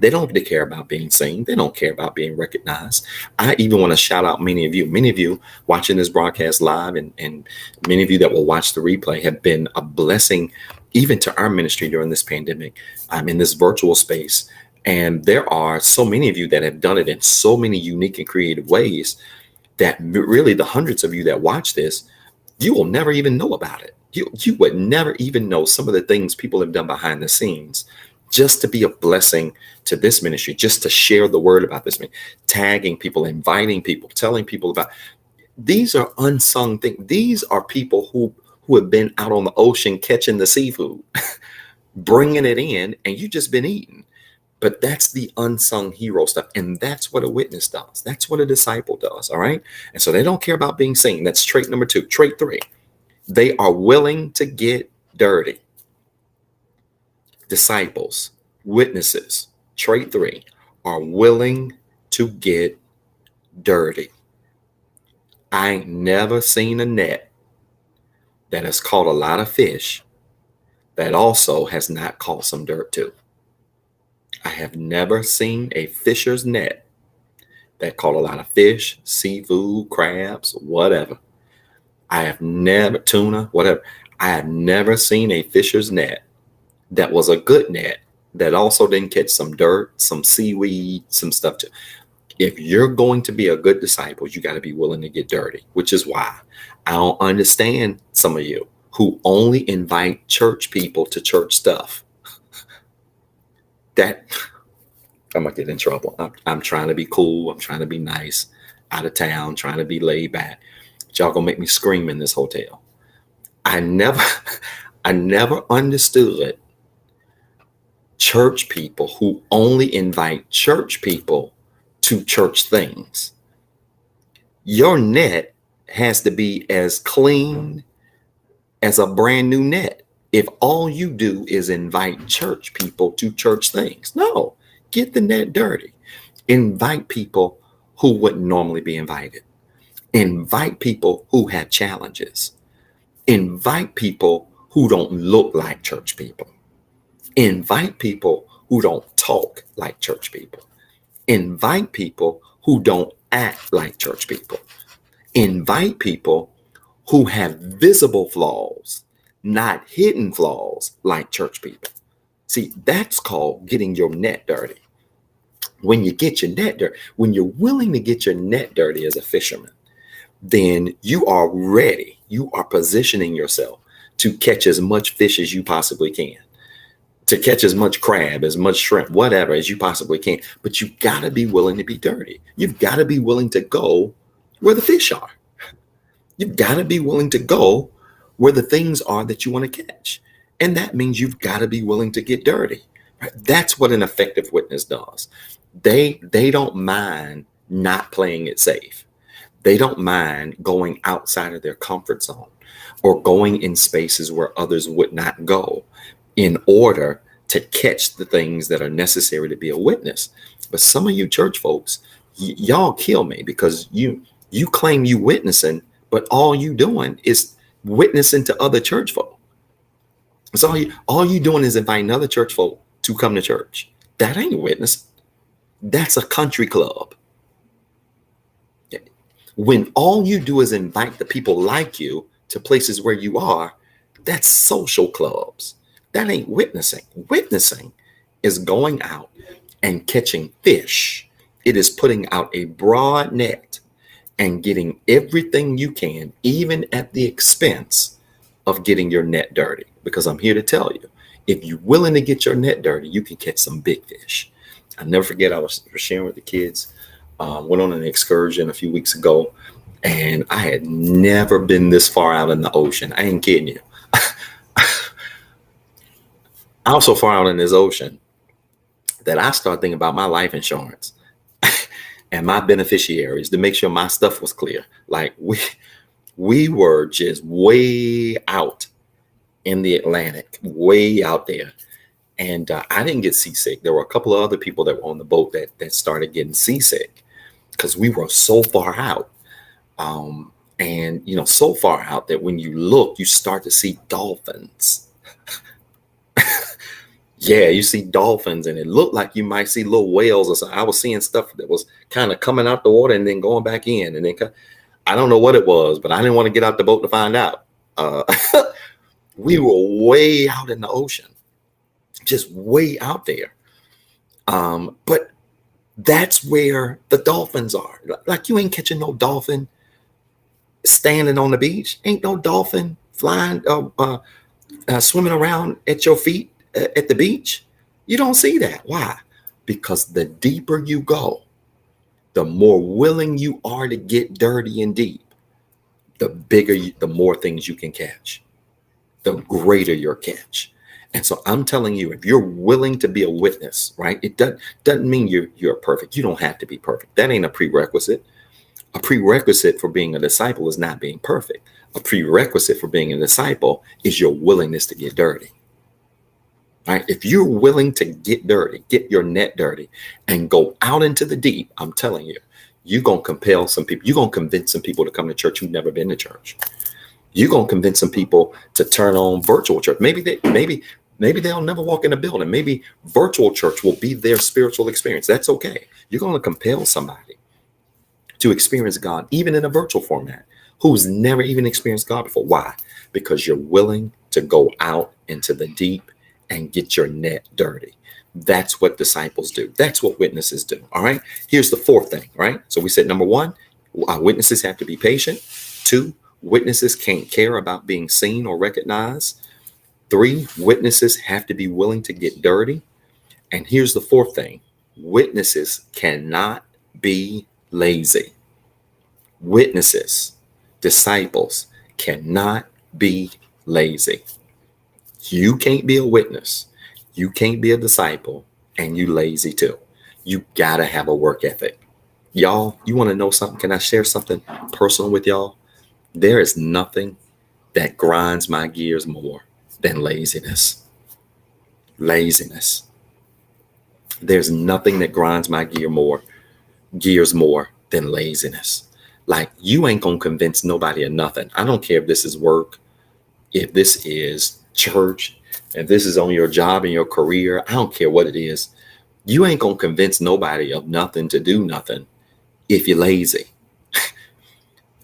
They don't really care about being seen. They don't care about being recognized. I even want to shout out many of you watching this broadcast live, and many of you that will watch the replay have been a blessing even to our ministry during this pandemic. I'm in this virtual space, and there are so many of you that have done it in so many unique and creative ways that really the hundreds of you that watch this, you will never even know about it. You would never even know some of the things people have done behind the scenes just to be a blessing to this ministry, just to share the word about this, tagging people, inviting people, telling people about. These are unsung things. These are people who have been out on the ocean catching the seafood, bringing it in, and you just been eating. But that's the unsung hero stuff. And that's what a witness does. That's what a disciple does. All right. And so they don't care about being seen. That's trait number 2. Trait 3, they are willing to get dirty. Disciples, witnesses, trait 3, are willing to get dirty. I ain't never seen a net that has caught a lot of fish that also has not caught some dirt too. I have never seen a fisher's net that caught a lot of fish, seafood, crabs, whatever. I have never, tuna, whatever. I have never seen a fisher's net that was a good net that also didn't catch some dirt, some seaweed, some stuff too. If you're going to be a good disciple, you got to be willing to get dirty, which is why I don't understand some of you who only invite church people to church stuff. That I'm gonna get in trouble. I'm trying to be cool. I'm trying to be nice, out of town, trying to be laid back. But y'all gonna make me scream in this hotel. I never understood church people who only invite church people to church things. Your net has to be as clean as a brand new net if all you do is invite church people to church things. No, get the net dirty. Invite people who wouldn't normally be invited. Invite people who have challenges. Invite people who don't look like church people. Invite people who don't talk like church people. Invite people who don't act like church people. Invite people who have visible flaws, not hidden flaws like church people. See, that's called getting your net dirty. When you get your net dirty, when you're willing to get your net dirty as a fisherman, then you are ready. You are positioning yourself to catch as much fish as you possibly can, to catch as much crab, as much shrimp, whatever as you possibly can. But you got to be willing to be dirty. You've got to be willing to go where the fish are. You've got to be willing to go where the things are that you want to catch. And that means you've got to be willing to get dirty. Right? That's what an effective witness does. They don't mind not playing it safe. They don't mind going outside of their comfort zone or going in spaces where others would not go in order to catch the things that are necessary to be a witness. But some of you church folks, y'all kill me because you claim you witnessing, but all you doing is witnessing to other church folk. So all you doing is inviting other church folk to come to church. That ain't witness. That's a country club. When all you do is invite the people like you to places where you are, that's social clubs. That ain't witnessing. Witnessing is going out and catching fish. It is putting out a broad net and getting everything you can, even at the expense of getting your net dirty. Because I'm here to tell you, if you're willing to get your net dirty, you can catch some big fish. I never forget, I was sharing with the kids, went on an excursion a few weeks ago, and I had never been this far out in the ocean. I ain't kidding you. I was so far out in this ocean that I started thinking about my life insurance and my beneficiaries to make sure my stuff was clear. Like we were just way out in the Atlantic, way out there. And I didn't get seasick. There were a couple of other people that were on the boat that started getting seasick because we were so far out. And, so far out that when you look, you start to see dolphins. Yeah, you see dolphins, and it looked like you might see little whales or something. I was seeing stuff that was kind of coming out the water and then going back in. And then I don't know what it was, but I didn't want to get out the boat to find out. We were way out in the ocean, just way out there. But that's where the dolphins are. Like you ain't catching no dolphin standing on the beach. Ain't no dolphin flying, swimming around at your feet at the beach. You don't see that. Why? Because the deeper you go, the more willing you are to get dirty and deep, the more things you can catch, the greater your catch. And so I'm telling you, if you're willing to be a witness, right? It doesn't mean you're perfect. You don't have to be perfect. That ain't a prerequisite. A prerequisite for being a disciple is not being perfect. A prerequisite for being a disciple is your willingness to get dirty. Right? If you're willing to get dirty, get your net dirty, and go out into the deep, I'm telling you, you're going to compel some people. You're going to convince some people to come to church who've never been to church. You're going to convince some people to turn on virtual church. Maybe they'll never walk in a building. Maybe virtual church will be their spiritual experience. That's okay. You're going to compel somebody to experience God, even in a virtual format, who's never even experienced God before. Why? Because you're willing to go out into the deep and get your net dirty. That's what disciples do. That's what witnesses do. All right. Here's the fourth thing, right? So we said, number one, witnesses have to be patient. 2, witnesses can't care about being seen or recognized. 3, witnesses have to be willing to get dirty. And here's the fourth thing. Witnesses cannot be lazy. Witnesses, disciples cannot be lazy. You can't be a witness. You can't be a disciple, and you lazy too. You gotta have a work ethic. Y'all, you want to know something? Can I share something personal with y'all? There is nothing that grinds my gears more than laziness. Laziness. There's nothing that grinds my gears more than laziness. Like, you ain't gonna convince nobody of nothing. I don't care if this is work, if this is church, if this is on your job and your career. I don't care what it is. You ain't gonna convince nobody of nothing to do nothing if you're lazy.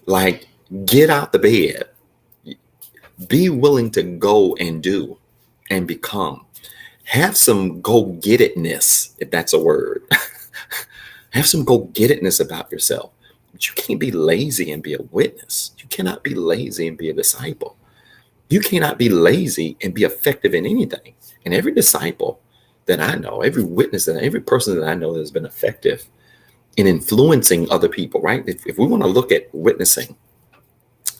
Like, get out the bed. Be willing to go and do and become. Have some go-get-itness, if that's a word. Have some go-get-itness about yourself. But you can't be lazy and be a witness. You cannot be lazy and be a disciple. You cannot be lazy and be effective in anything. And every disciple that I know, every witness, every person that I know that has been effective in influencing other people, right? If we want to look at witnessing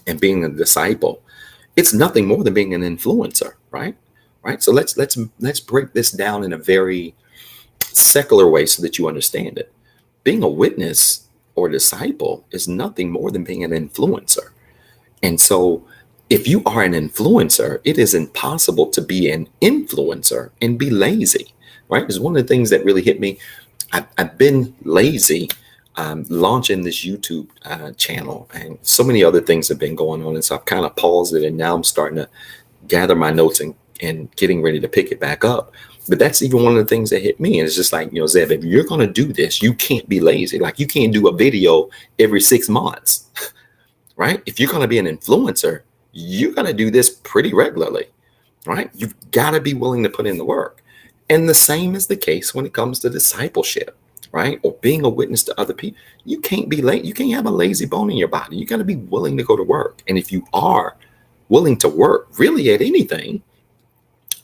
and being a disciple, it's nothing more than being an influencer, right? Right. So let's break this down in a very secular way so that you understand it. Being a witness or disciple is nothing more than being an influencer. And so if you are an influencer, it is impossible to be an influencer and be lazy, right? It's one of the things that really hit me. I've been lazy launching this YouTube channel, and so many other things have been going on. And so I've kind of paused it, and now I'm starting to gather my notes and and getting ready to pick it back up. But that's even one of the things that hit me. And it's just like, Zeb, if you're going to do this, you can't be lazy. Like, you can't do a video every 6 months, right? If you're going to be an influencer, you're going to do this pretty regularly, right? You've got to be willing to put in the work. And the same is the case when it comes to discipleship, right? Or being a witness to other people. You can't be late. You can't have a lazy bone in your body. You got to be willing to go to work. And if you are willing to work really at anything,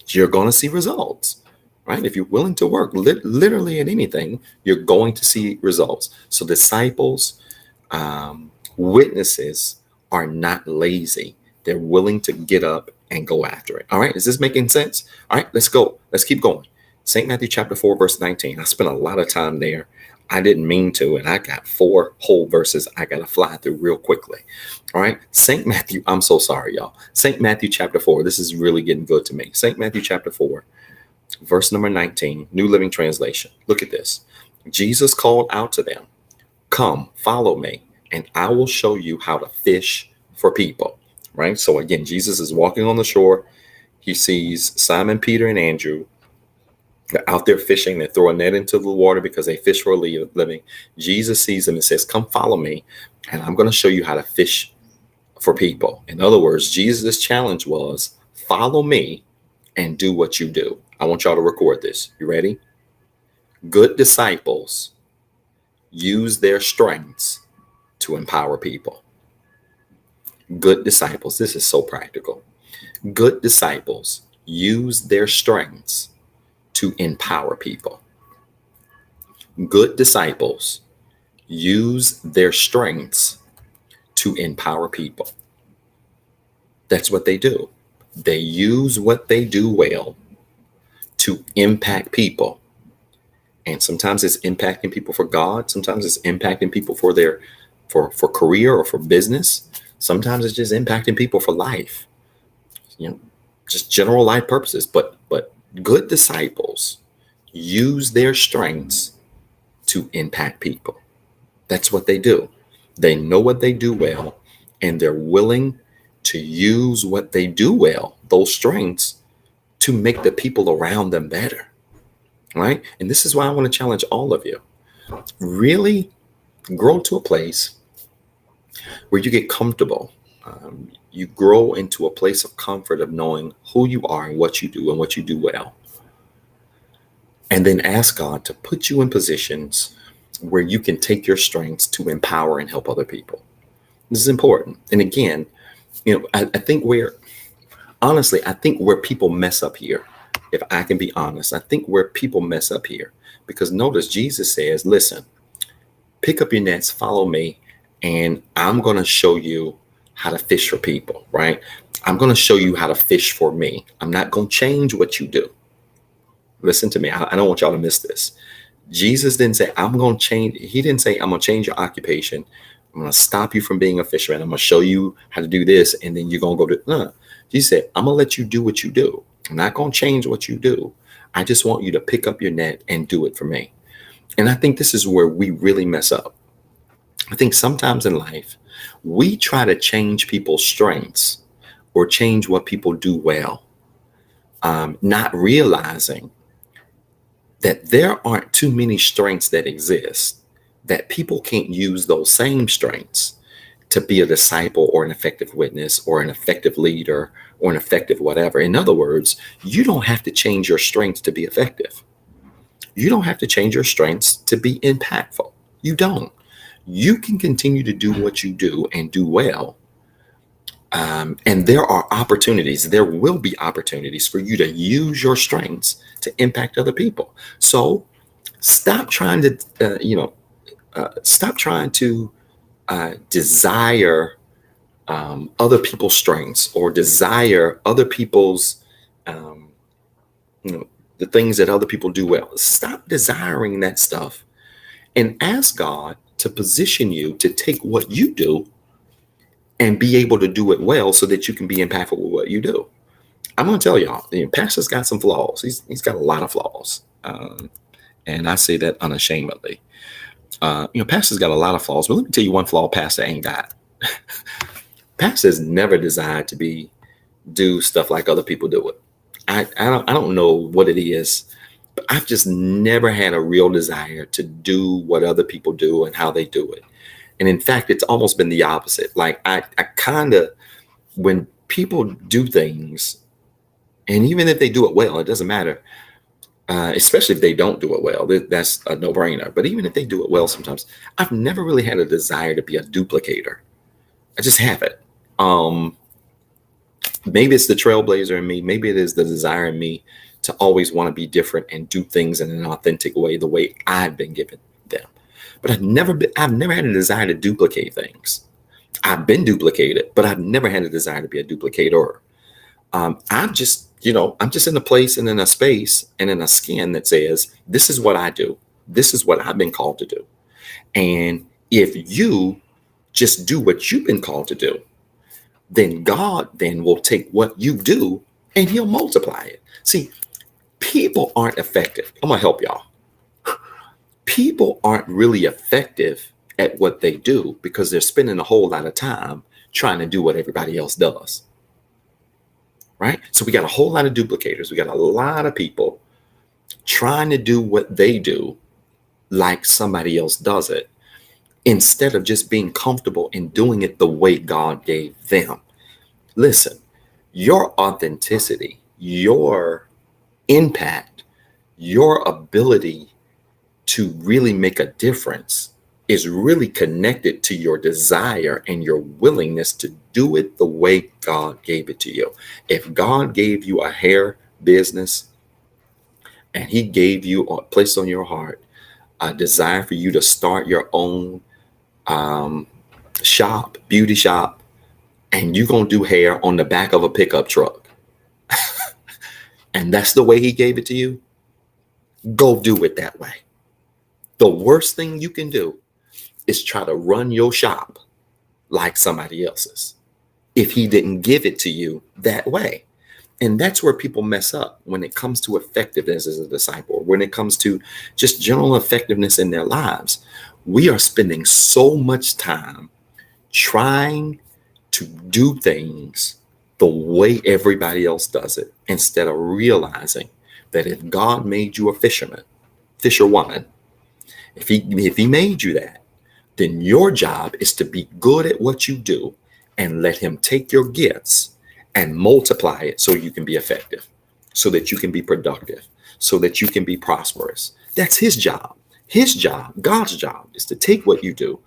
you're going to see results, right? If you're willing to work literally at anything, you're going to see results. So disciples, witnesses are not lazy. They're willing to get up and go after it. All right. Is this making sense? All right, let's go. Let's keep going. St. Matthew chapter 4, verse 19. I spent a lot of time there. I didn't mean to, and I got 4 whole verses I got to fly through real quickly. All right. St. Matthew, I'm so sorry, y'all. St. Matthew chapter 4. This is really getting good to me. St. Matthew chapter 4, verse number 19, New Living Translation. Look at this. Jesus called out to them, "Come, follow me, and I will show you how to fish for people." Right. So again, Jesus is walking on the shore. He sees Simon, Peter, and Andrew. They're out there fishing. They throw a net into the water because they fish for a living. Jesus sees them and says, "Come follow me, and I'm going to show you how to fish for people." In other words, Jesus' challenge was, follow me and do what you do. I want y'all to record this. You ready? Good disciples use their strengths to empower people. Good disciples. This is so practical. Good disciples use their strengths to empower people. Good disciples use their strengths to empower people. That's what they do. They use what they do well to impact people. And sometimes it's impacting people for God. Sometimes it's impacting people for their for career or for business. Sometimes it's just impacting people for life, just general life purposes. But good disciples use their strengths to impact people. That's what they do. They know what they do well, and they're willing to use what they do well, those strengths, to make the people around them better. Right? And this is why I want to challenge all of you. Really grow to a place where you get comfortable. You grow into a place of comfort of knowing who you are and what you do well. And then ask God to put you in positions where you can take your strengths to empower and help other people. This is important. And again, I think where people mess up here, if I can be honest, I think where people mess up here, because notice Jesus says, listen, pick up your nets, follow me, and I'm going to show you how to fish for people, right? I'm going to show you how to fish for me. I'm not going to change what you do. Listen to me. I don't want y'all to miss this. Jesus didn't say, I'm going to change. He didn't say, I'm going to change your occupation. I'm going to stop you from being a fisherman. I'm going to show you how to do this, and then you're going to go to, no. Jesus said, I'm going to let you do what you do. I'm not going to change what you do. I just want you to pick up your net and do it for me. And I think this is where we really mess up. I think sometimes in life, we try to change people's strengths or change what people do well, not realizing that there aren't too many strengths that exist, that people can't use those same strengths to be a disciple or an effective witness or an effective leader or an effective whatever. In other words, you don't have to change your strengths to be effective. You don't have to change your strengths to be impactful. You don't. You can continue to do what you do and do well. And there are opportunities. There will be opportunities for you to use your strengths to impact other people. So stop trying to, desire other people's strengths or desire other people's, the things that other people do well. Stop desiring that stuff and ask God to position you to take what you do and be able to do it well so that you can be impactful with what you do. I'm going to tell y'all, Pastor's got some flaws. He's got a lot of flaws. And I say that unashamedly. Pastor's got a lot of flaws, but let me tell you one flaw Pastor ain't got. Pastor's never desired to do stuff like other people do it. I don't know what it is, but I've just never had a real desire to do what other people do and how they do it. And in fact, it's almost been the opposite. Like I kind of, when people do things, and even if they do it well, it doesn't matter. Especially if they don't do it well, that's a no-brainer. But even if they do it well, sometimes I've never really had a desire to be a duplicator. I just haven't. Um, Maybe it's the trailblazer in me. Maybe it is the desire in me to always want to be different and do things in an authentic way, the way I've been given them. But I've never had a desire to duplicate things. I've been duplicated, but I've never had a desire to be a duplicator. I'm just in a place and in a space and in a skin that says, this is what I do. This is what I've been called to do. And if you just do what you've been called to do, then God then will take what you do and he'll multiply it. See, people aren't effective. I'm gonna help y'all. People aren't really effective at what they do because they're spending a whole lot of time trying to do what everybody else does. Right? So we got a whole lot of duplicators. We got a lot of people trying to do what they do like somebody else does it, instead of just being comfortable in doing it the way God gave them. Listen, your authenticity, your impact, your ability to really make a difference is really connected to your desire and your willingness to do it the way God gave it to you. If God gave you a hair business and he gave you or placed on your heart a desire for you to start your own beauty shop, and you're going to do hair on the back of a pickup truck, and that's the way he gave it to you, go do it that way. The worst thing you can do is try to run your shop like somebody else's if he didn't give it to you that way. And that's where people mess up when it comes to effectiveness as a disciple, when it comes to just general effectiveness in their lives. We are spending so much time trying to do things the way everybody else does it, instead of realizing that if God made you a fisherwoman, if he made you that, then your job is to be good at what you do and let him take your gifts and multiply it so you can be effective, so that you can be productive, so that you can be prosperous. That's his job. His job, God's job, is to take what you do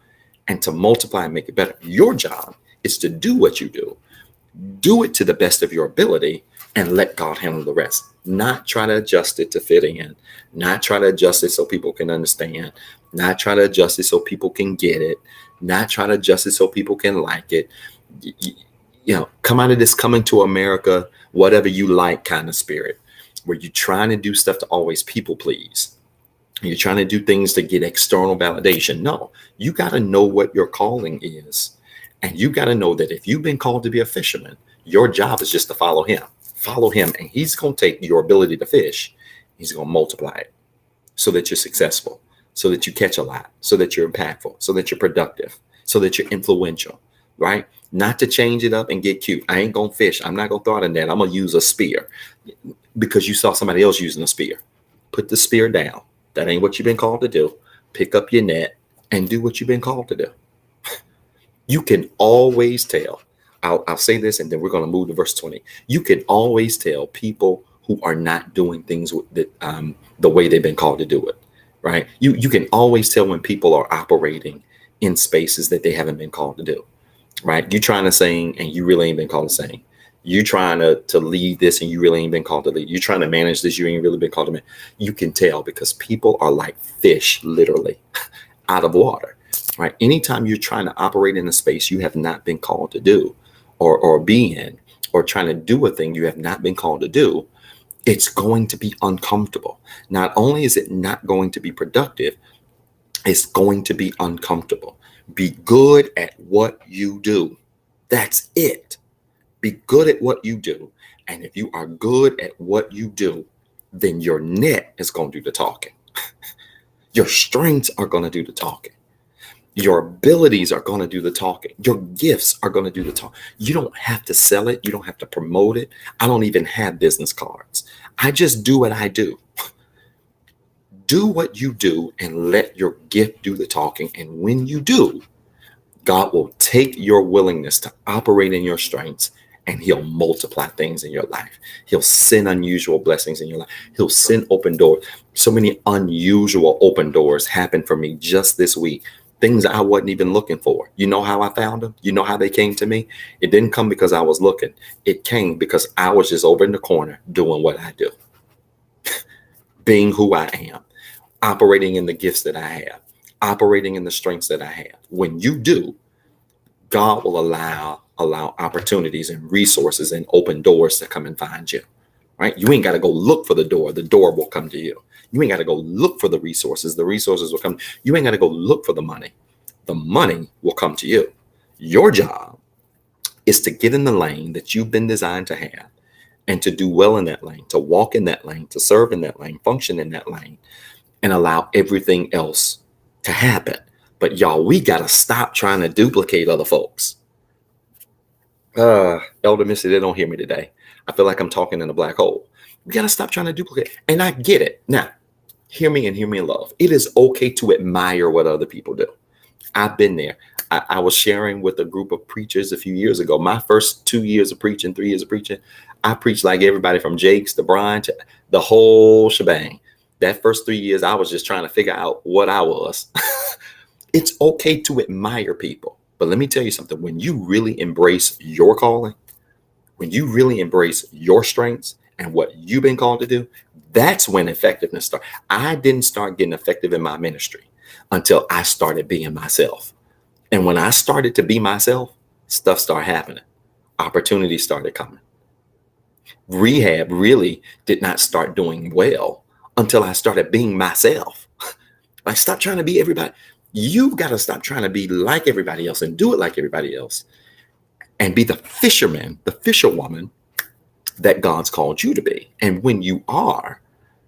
and to multiply and make it better. Your job is to do what you do it to the best of your ability, and let God handle the rest. Not try to adjust it to fit in, not try to adjust it so people can understand, not try to adjust it so people can get it, not try to adjust it so people can like it. Come out of this coming to America, whatever you like kind of spirit, where you're trying to do stuff to always people please. You're trying to do things to get external validation. No, you got to know what your calling is. And you got to know that if you've been called to be a fisherman, your job is just to follow him. Follow him, and he's going to take your ability to fish. He's going to multiply it so that you're successful, so that you catch a lot, so that you're impactful, so that you're productive, so that you're influential, right? Not to change it up and get cute. I ain't going to fish. I'm not going to throw it in that. I'm going to use a spear because you saw somebody else using a spear. Put the spear down. That ain't what you've been called to do. Pick up your net and do what you've been called to do. You can always tell. I'll say this, and then we're going to move to verse 20. You can always tell people who are not doing things the way they've been called to do it, right? You can always tell when people are operating in spaces that they haven't been called to do, right? You're trying to sing, and you really ain't been called to sing. You're trying to lead this, and you really ain't been called to lead. You're trying to manage this, you ain't really been called to manage. You can tell because people are like fish, literally, out of water, right? Anytime you're trying to operate in a space you have not been called to do, or be in, or trying to do a thing you have not been called to do, it's going to be uncomfortable. Not only is it not going to be productive, it's going to be uncomfortable. Be good at what you do. That's it. Be good at what you do. And if you are good at what you do, then your net is going to do the talking. Your strengths are going to do the talking. Your abilities are going to do the talking. Your gifts are going to do the talk. You don't have to sell it. You don't have to promote it. I don't even have business cards. I just do what I do. Do what you do and let your gift do the talking. And when you do, God will take your willingness to operate in your strengths and he'll multiply things in your life. He'll send unusual blessings in your life. He'll send open doors. So many unusual open doors happened for me just this week. Things I wasn't even looking for. You know how I found them? You know how they came to me? It didn't come because I was looking. It came because I was just over in the corner doing what I do. Being who I am. Operating in the gifts that I have. Operating in the strengths that I have. When you do, God will allow opportunities and resources and open doors to come and find you, right? You ain't got to go look for the door will come to you. You ain't got to go look for the resources will come. You ain't got to go look for the money will come to you. Your job is to get in the lane that you've been designed to have and to do well in that lane, to walk in that lane, to serve in that lane, function in that lane, and allow everything else to happen. But y'all, we got to stop trying to duplicate other folks. Elder Missy, they don't hear me today. I feel like I'm talking in a black hole. We got to stop trying to duplicate. And I get it. Now, hear me and hear me in love. It is okay to admire what other people do. I've been there. I was sharing with a group of preachers a few years ago. My first 2 years of preaching, 3 years of preaching, I preached like everybody from Jakes to Brian to the whole shebang. That first 3 years, I was just trying to figure out what I was. It's okay to admire people. But let me tell you something. When you really embrace your calling, when you really embrace your strengths and what you've been called to do, that's when effectiveness starts. I didn't start getting effective in my ministry until I started being myself. And when I started to be myself, stuff started happening. Opportunities started coming. Rehab really did not start doing well until I started being myself. Like, stop trying to be everybody. You've got to stop trying to be like everybody else and do it like everybody else and be the fisherman, the fisherwoman that God's called you to be. And when you are,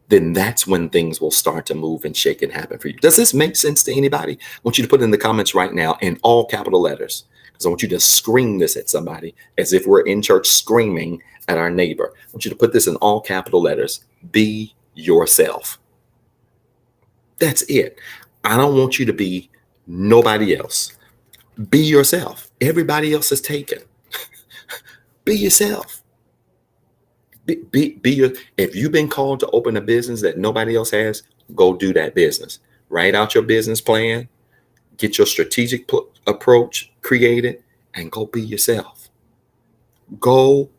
then that's when things will start to move and shake and happen for you. Does this make sense to anybody? I want you to put in the comments right now in all capital letters, because I want you to scream this at somebody as if we're in church screaming at our neighbor. I want you to put this in all capital letters. Be yourself. That's it. I don't want you to be nobody else. Be yourself. Everybody else is taken. Be yourself. If you've been called to open a business that nobody else has, go do that business. Write out your business plan, get your strategic approach created, and go be yourself. Go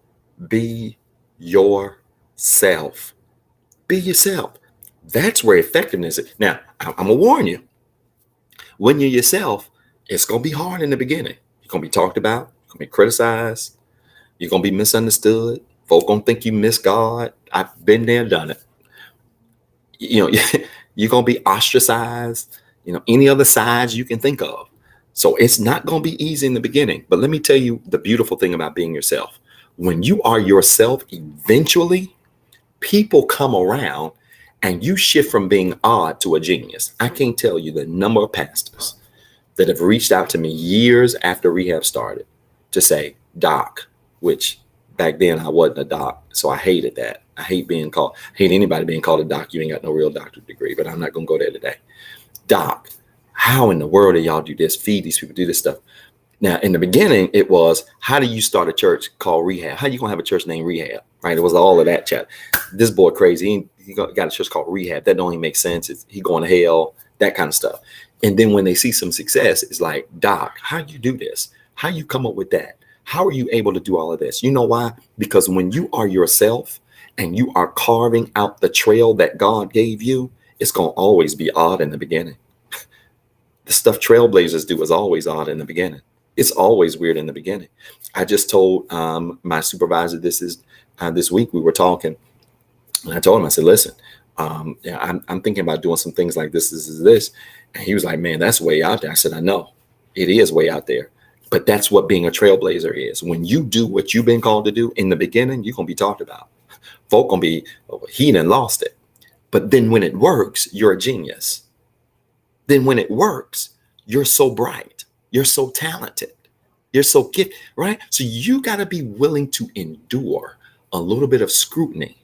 be yourself. Be yourself. That's where effectiveness is. Now, I'm going to warn you. When you're yourself, it's going to be hard in the beginning. You're going to be talked about. You're going to be criticized. You're going to be misunderstood. Folk going to think you miss God. I've been there, done it. You know, you're going to be ostracized. You know, any other sides you can think of. So it's not going to be easy in the beginning. But let me tell you the beautiful thing about being yourself. When you are yourself, eventually people come around and you shift from being odd to a genius. I can't tell you the number of pastors that have reached out to me years after rehab started to say, Doc, which back then I wasn't a doc. So I hated that. I hate anybody being called a doc. You ain't got no real doctorate degree, but I'm not going to go there today. Doc, how in the world do y'all do this? Feed these people, do this stuff. Now, in the beginning, it was, how do you start a church called Rehab? How you going to have a church named Rehab? Right? It was all of that chat. This boy crazy. He got a church called Rehab. That don't even make sense. He going to hell, that kind of stuff. And then when they see some success, it's like, Doc, how you do this? How you come up with that? How are you able to do all of this? You know why? Because when you are yourself and you are carving out the trail that God gave you, it's going to always be odd in the beginning. The stuff trailblazers do is always odd in the beginning. It's always weird in the beginning. I just told my supervisor this week. We were talking, and I told him, I said, listen, I'm thinking about doing some things like this, this. And he was like, man, that's way out there. I said, I know it is way out there. But that's what being a trailblazer is. When you do what you've been called to do in the beginning, you're going to be talked about. Folk going to be, he done lost it. But then when it works, you're a genius. Then when it works, You're so bright. You're so talented. You're so gifted, right? So you got to be willing to endure a little bit of scrutiny.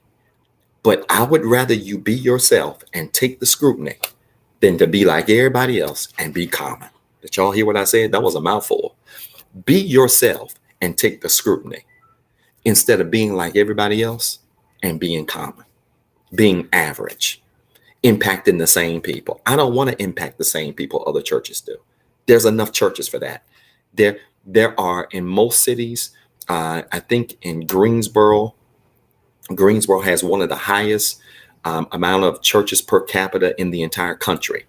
But I would rather you be yourself and take the scrutiny than to be like everybody else and be common. Did y'all hear what I said? That was a mouthful. Be yourself and take the scrutiny instead of being like everybody else and being common, being average, impacting the same people. I don't want to impact the same people other churches do. There's enough churches for that. There are in most cities. I think in Greensboro has one of the highest amount of churches per capita in the entire country.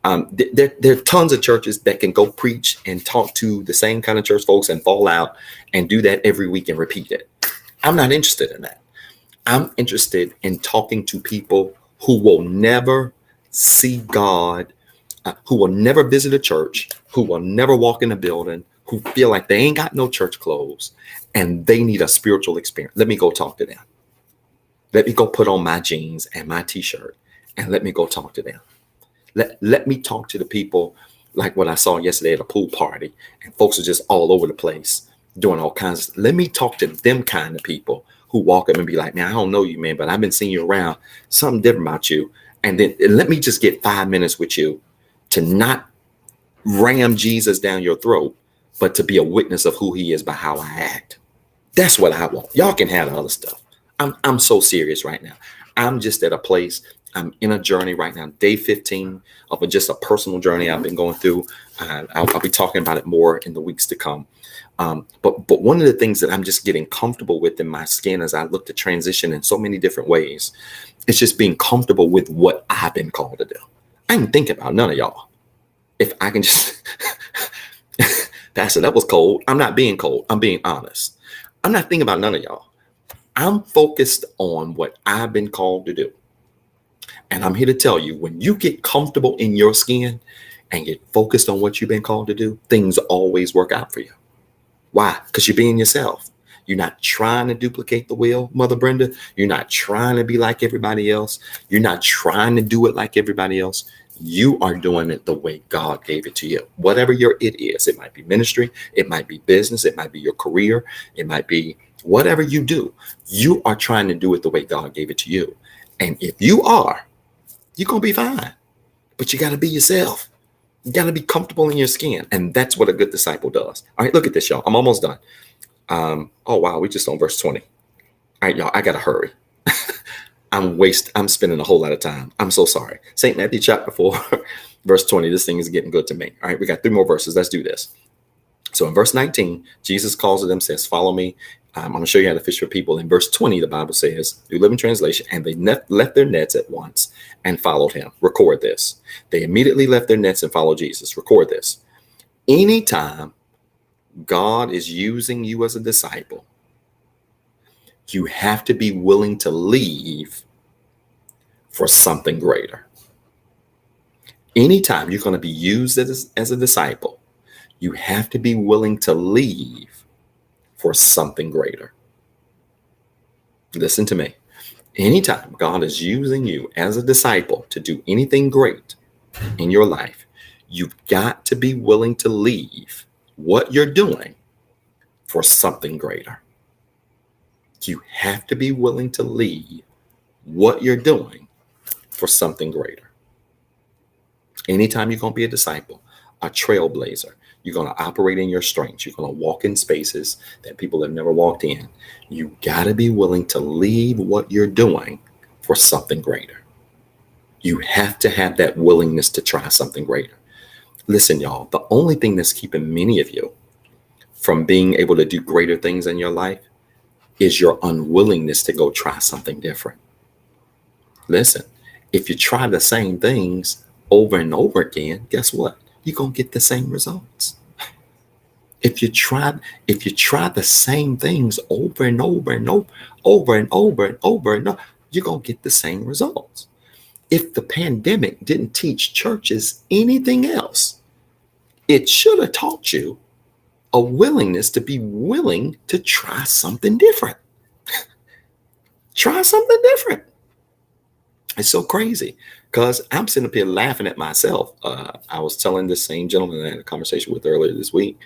There are tons of churches that can go preach and talk to the same kind of church folks and fall out and do that every week and repeat it. I'm not interested in that. I'm interested in talking to people who will never see God, who will never visit a church, who will never walk in a building, who feel like they ain't got no church clothes and they need a spiritual experience. Let me go talk to them. Let me go put on my jeans and my t-shirt and let me go talk to them. Let me talk to the people like what I saw yesterday at a pool party and folks are just all over the place doing all kinds of. Let me talk to them kind of people who walk up and be like, man, I don't know you, man, but I've been seeing you around, something different about you. And then let me just get 5 minutes with you to not ram Jesus down your throat, but to be a witness of who he is by how I act. That's what I want. Y'all can have the other stuff. I'm so serious right now. I'm just at a place. I'm in a journey right now, day 15 of just a personal journey I've been going through. I'll be talking about it more in the weeks to come. But one of the things that I'm just getting comfortable with in my skin as I look to transition in so many different ways, it's just being comfortable with what I've been called to do. I ain't thinking about none of y'all. If I can just, Pastor, that was cold. I'm not being cold. I'm being honest. I'm not thinking about none of y'all. I'm focused on what I've been called to do. And I'm here to tell you, when you get comfortable in your skin and get focused on what you've been called to do, things always work out for you. Why? Because you're being yourself. You're not trying to duplicate the will, Mother Brenda. You're not trying to be like everybody else. You're not trying to do it like everybody else. You are doing it the way God gave it to you. Whatever your it is, it might be ministry, it might be business, it might be your career, it might be whatever you do. You are trying to do it the way God gave it to you. And if you are, you're going to be fine. But you got to be yourself. You got to be comfortable in your skin. And that's what a good disciple does. All right, look at this, y'all. I'm almost done. Oh, wow. We just on verse 20. All right, y'all, I got to hurry. I'm spending a whole lot of time. I'm so sorry. St. Matthew chapter 4, verse 20. This thing is getting good to me. All right, we got 3 more verses. Let's do this. So in verse 19, Jesus calls to them, says, follow me. I'm going to show you how to fish for people. In verse 20, the Bible says, New Living Translation, and they left their nets at once and followed him. Record this. They immediately left their nets and followed Jesus. Record this. Anytime God is using you as a disciple, you have to be willing to leave for something greater. Anytime you're going to be used as a disciple, you have to be willing to leave for something greater. Listen to me. Anytime God is using you as a disciple to do anything great in your life, you've got to be willing to leave what you're doing for something greater. You have to be willing to leave what you're doing for something greater. Anytime you're going to be a disciple, a trailblazer, you're going to operate in your strengths. You're going to walk in spaces that people have never walked in. You got to be willing to leave what you're doing for something greater. You have to have that willingness to try something greater. Listen, y'all, the only thing that's keeping many of you from being able to do greater things in your life is your unwillingness to go try something different. Listen, if you try the same things over and over again, guess what? You're going to get the same results. If you try the same things over and over and over and over, you're going to get the same results. If the pandemic didn't teach churches anything else, it should have taught you a willingness to be willing to try something different. Try something different. It's so crazy. Because I'm sitting up here laughing at myself. I was telling this same gentleman I had a conversation with earlier this week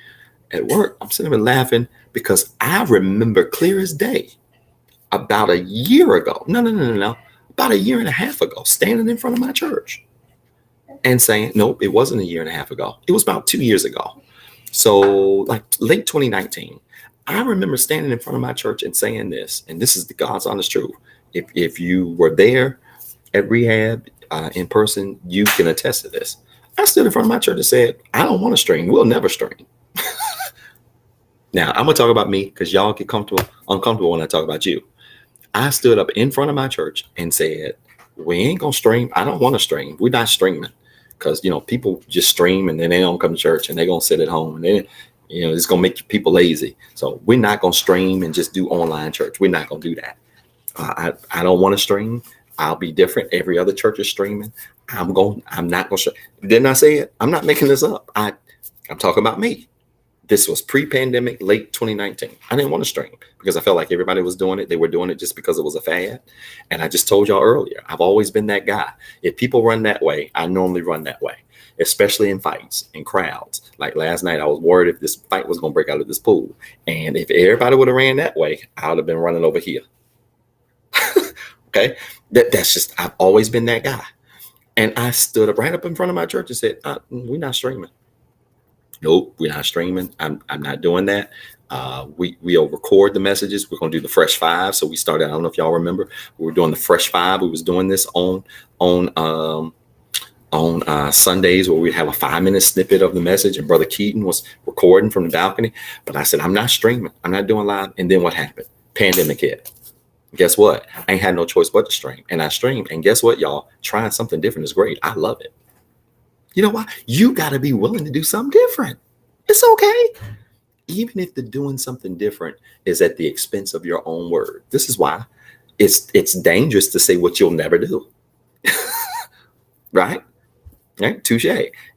at work. I'm sitting there laughing because I remember clear as day about a year ago. No. About a year and a half ago, standing in front of my church and saying, nope, it wasn't a year and a half ago. It was about 2 years ago. So like late 2019, I remember standing in front of my church and saying this, and this is the God's honest truth. If you were there at rehab in person, you can attest to this. I stood in front of my church and said, I don't want to stream. We'll never stream. Now, I'm going to talk about me because y'all get uncomfortable when I talk about you. I stood up in front of my church and said, we ain't going to stream. I don't want to stream. We're not streaming because, people just stream and then they don't come to church and they're going to sit at home and then, it's going to make people lazy. So we're not going to stream and just do online church. We're not going to do that. I don't want to stream. I'll be different. Every other church is streaming. I'm not going to. Didn't I say it? I'm not making this up. I'm talking about me. This was pre-pandemic, late 2019. I didn't want to stream because I felt like everybody was doing it. They were doing it just because it was a fad. And I just told y'all earlier, I've always been that guy. If people run that way, I normally run that way, especially in fights, in crowds. Like last night, I was worried if this fight was going to break out of this pool. And if everybody would have ran that way, I would have been running over here. Okay? That's just, I've always been that guy. And I stood up right up in front of my church and said, we're not streaming. Nope, we're not streaming. I'm not doing that. We'll record the messages. We're going to do the Fresh Five. So we started, I don't know if y'all remember, we were doing the Fresh Five. We was doing this on Sundays where we'd have a 5-minute snippet of the message and Brother Keaton was recording from the balcony. But I said, I'm not streaming. I'm not doing live. And then what happened? Pandemic hit. Guess what? I ain't had no choice but to stream. And I streamed. And guess what, y'all? Trying something different is great. I love it. You know why? You got to be willing to do something different. It's okay. Even if the doing something different is at the expense of your own word. This is why it's dangerous to say what you'll never do. Right? Touche.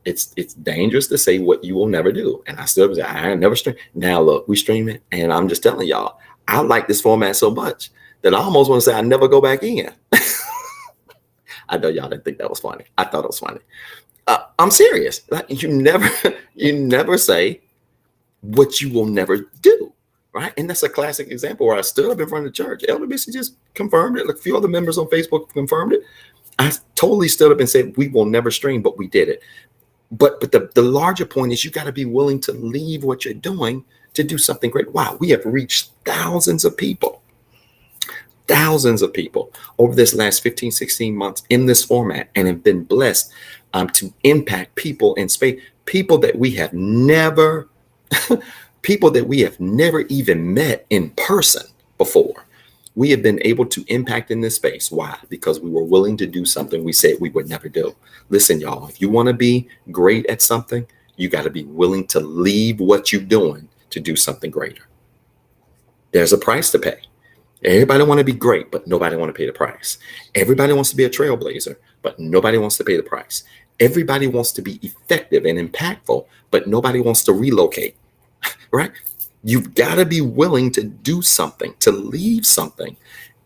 It's dangerous to say what you will never do. And I still say, I never stream. Now look, we stream it. And I'm just telling y'all, I like this format so much that I almost want to say I never go back in. I know y'all didn't think that was funny. I thought it was funny. I'm serious. You never say what you will never do, right? And that's a classic example where I stood up in front of the church. Elder Bishop just confirmed it. Like a few other members on Facebook confirmed it. I totally stood up and said, we will never stream, but we did it. But the larger point is you got to be willing to leave what you're doing to do something great. Wow, we have reached thousands of people over this last 15, 16 months in this format and have been blessed to impact people in space, people that we have never even met in person before. We have been able to impact in this space. Why? Because we were willing to do something we said we would never do. Listen, y'all, if you want to be great at something, you got to be willing to leave what you're doing to do something greater. There's a price to pay. Everybody want to be great, but nobody want to pay the price. Everybody wants to be a trailblazer, but nobody wants to pay the price. Everybody wants to be effective and impactful, but nobody wants to relocate, right? You've got to be willing to do something, to leave something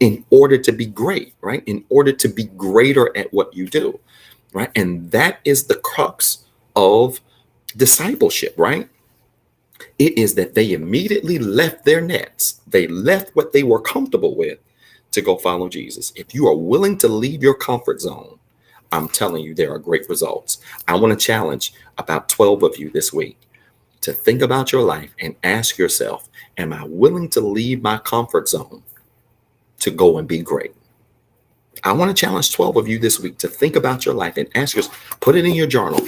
in order to be great, right? In order to be greater at what you do, right? And that is the crux of discipleship, right? It is that they immediately left their nets. They left what they were comfortable with to go follow Jesus. If you are willing to leave your comfort zone, I'm telling you, there are great results. I want to challenge about 12 of you this week to think about your life and ask yourself, am I willing to leave my comfort zone to go and be great? I want to challenge 12 of you this week to think about your life and ask yourself, put it in your journal.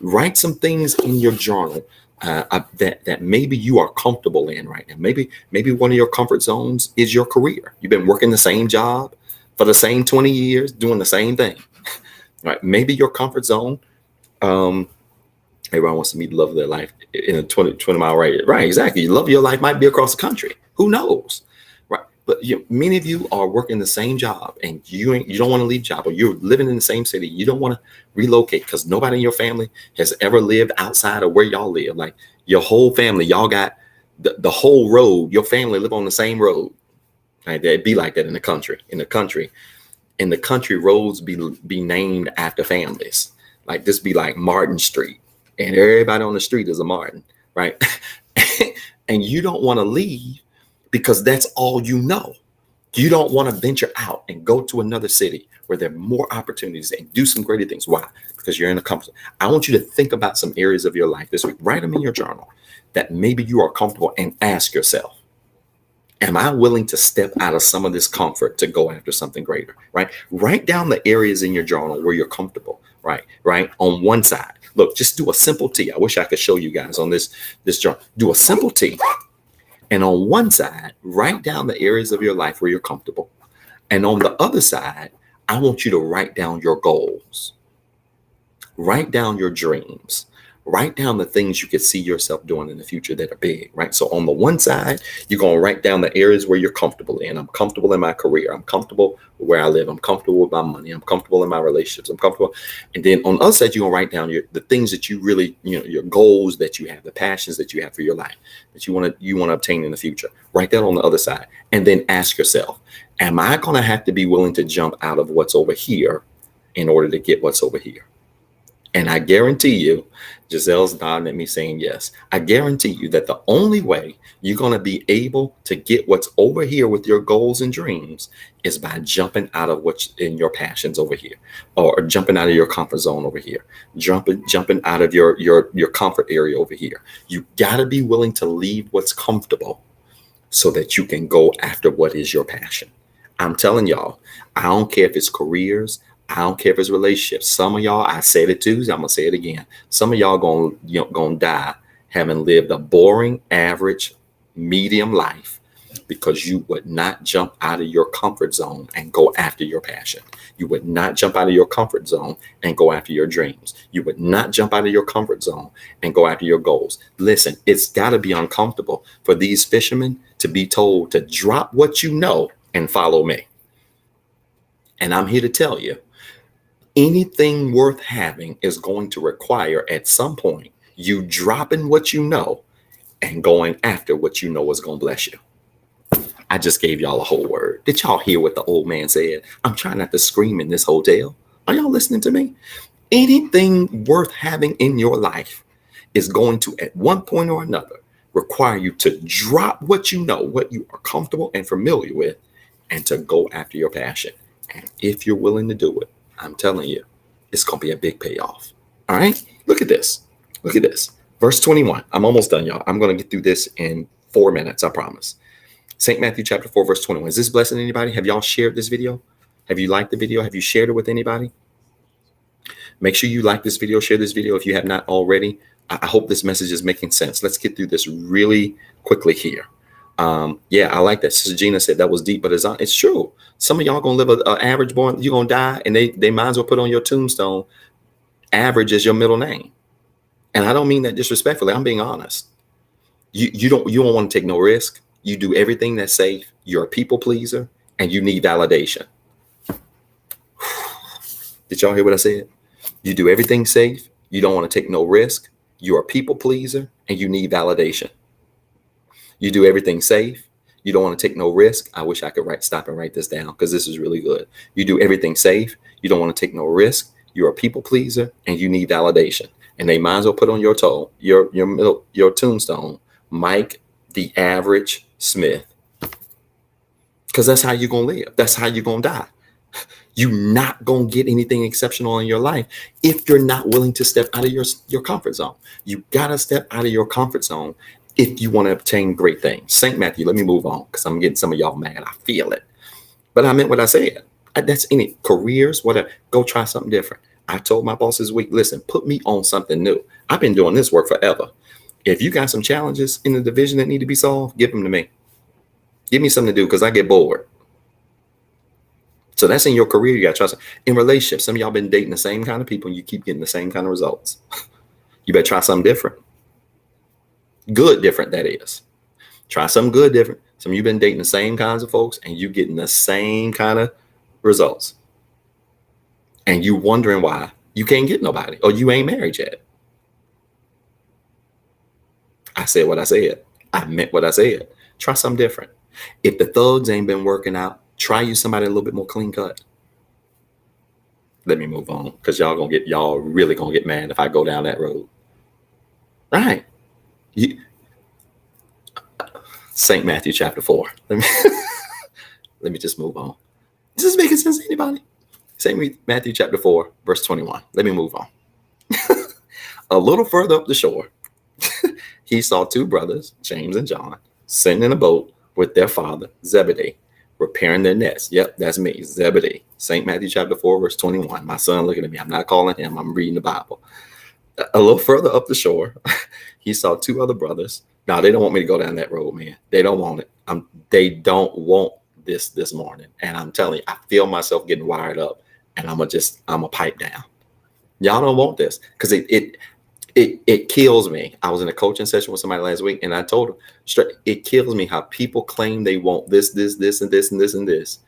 Write some things in your journal that maybe you are comfortable in right now. Maybe one of your comfort zones is your career. You've been working the same job for the same 20 years, doing the same thing. Right? Maybe your comfort zone, everyone wants to love their life in a 20 mile radius. Right, exactly. You love your life might be across the country. Who knows? Right. But many of you are working the same job and you don't want to leave job, or you're living in the same city. You don't want to relocate because nobody in your family has ever lived outside of where y'all live. Like your whole family, y'all got the whole road. Your family live on the same road. Right? It'd be like that in the country. and the country roads be named after families. Like this be like Martin Street, and everybody on the street is a Martin, right? And you don't want to leave because that's all you know. You don't want to venture out and go to another city where there are more opportunities and do some greater things. Why? Because you're in a comfort zone. I want you to think about some areas of your life this week. Write them in your journal that maybe you are comfortable, and ask yourself, am I willing to step out of some of this comfort to go after something greater, right? Write down the areas in your journal where you're comfortable, right? On one side. Look, just do a simple T. I wish I could show you guys on this journal. Do a simple T. And on one side, write down the areas of your life where you're comfortable. And on the other side, I want you to write down your goals. Write down your dreams. Write down the things you could see yourself doing in the future that are big, right? So on the one side, you're going to write down the areas where you're comfortable in. I'm comfortable in my career. I'm comfortable where I live. I'm comfortable with my money. I'm comfortable in my relationships. I'm comfortable. And then on the other side, you're going to write down the things that you really, your goals that you have, the passions that you have for your life, that you want to obtain in the future. Write that on the other side. And then ask yourself, am I going to have to be willing to jump out of what's over here in order to get what's over here? And I guarantee you, Giselle's nodding at me saying yes. I guarantee you that the only way you're going to be able to get what's over here with your goals and dreams is by jumping out of what's in your passions over here, or jumping out of your comfort zone over here, jumping out of your comfort area over here. You got to be willing to leave what's comfortable so that you can go after what is your passion. I'm telling y'all, I don't care if it's careers. I don't care if it's relationships. Some of y'all, I said it too, I'm gonna say it again. Some of y'all gonna die having lived a boring, average, medium life because you would not jump out of your comfort zone and go after your passion. You would not jump out of your comfort zone and go after your dreams. You would not jump out of your comfort zone and go after your goals. Listen, it's got to be uncomfortable for these fishermen to be told to drop what you know and follow me. And I'm here to tell you, anything worth having is going to require at some point you dropping what you know and going after what you know is going to bless you. I just gave y'all a whole word. Did y'all hear what the old man said? I'm trying not to scream in this hotel. Are y'all listening to me? Anything worth having in your life is going to, at one point or another, require you to drop what you know, what you are comfortable and familiar with, and to go after your passion. And if you're willing to do it, I'm telling you, it's going to be a big payoff. All right. Look at this. Look at this. Verse 21. I'm almost done, y'all. I'm going to get through this in 4 minutes. I promise. St. Matthew chapter 4, verse 21. Is this blessing anybody? Have y'all shared this video? Have you liked the video? Have you shared it with anybody? Make sure you like this video, share this video if you have not already. I hope this message is making sense. Let's get through this really quickly here. Yeah, I like that. Sister Gina said that was deep, but it's true. Some of y'all gonna live an average born, you're gonna die, and they might as well put on your tombstone, average is your middle name. And I don't mean that disrespectfully. I'm being honest. You don't want to take no risk. You do everything that's safe. You're a people pleaser, and you need validation. Did y'all hear what I said? You do everything safe. You don't want to take no risk. You're a people pleaser, and you need validation. You do everything safe. You don't want to take no risk. I wish I could stop and write this down because this is really good. You do everything safe. You don't want to take no risk. You're a people pleaser and you need validation. And they might as well put on your tombstone, Mike the Average Smith. Because that's how you're going to live. That's how you're going to die. You're not going to get anything exceptional in your life if you're not willing to step out of your comfort zone. You got to step out of your comfort zone if you want to obtain great things. St. Matthew, let me move on because I'm getting some of y'all mad. I feel it. But I meant what I said. That's any careers, whatever. Go try something different. I told my boss this week, listen, put me on something new. I've been doing this work forever. If you got some challenges in the division that need to be solved, give them to me. Give me something to do because I get bored. So that's in your career. You got to try something. In relationships, some of y'all been dating the same kind of people and you keep getting the same kind of results. You better try something different. Good different, that is. Try something good different. Some of you been dating the same kinds of folks and you getting the same kind of results. And you wondering why you can't get nobody or you ain't married yet. I said what I said. I meant what I said. Try something different. If the thugs ain't been working out, try you somebody a little bit more clean cut. Let me move on, because y'all really gonna get mad if I go down that road. Right. St. Matthew chapter 4. Let me just move on. Is this making sense to anybody? St. Matthew chapter 4, verse 21. Let me move on. A little further up the shore, he saw two brothers, James and John, sitting in a boat with their father, Zebedee, repairing their nets. Yep, that's me, Zebedee. St. Matthew chapter 4, verse 21. My son looking at me. I'm not calling him. I'm reading the Bible. A little further up the shore, he saw two other brothers. Now, they don't want me to go down that road, man. They don't want it. They don't want this morning. And I'm telling you, I feel myself getting wired up, and I'm a pipe down. Y'all don't want this, because it kills me. I was in a coaching session with somebody last week, and I told them straight, it kills me how people claim they want this, and this, and this, and this.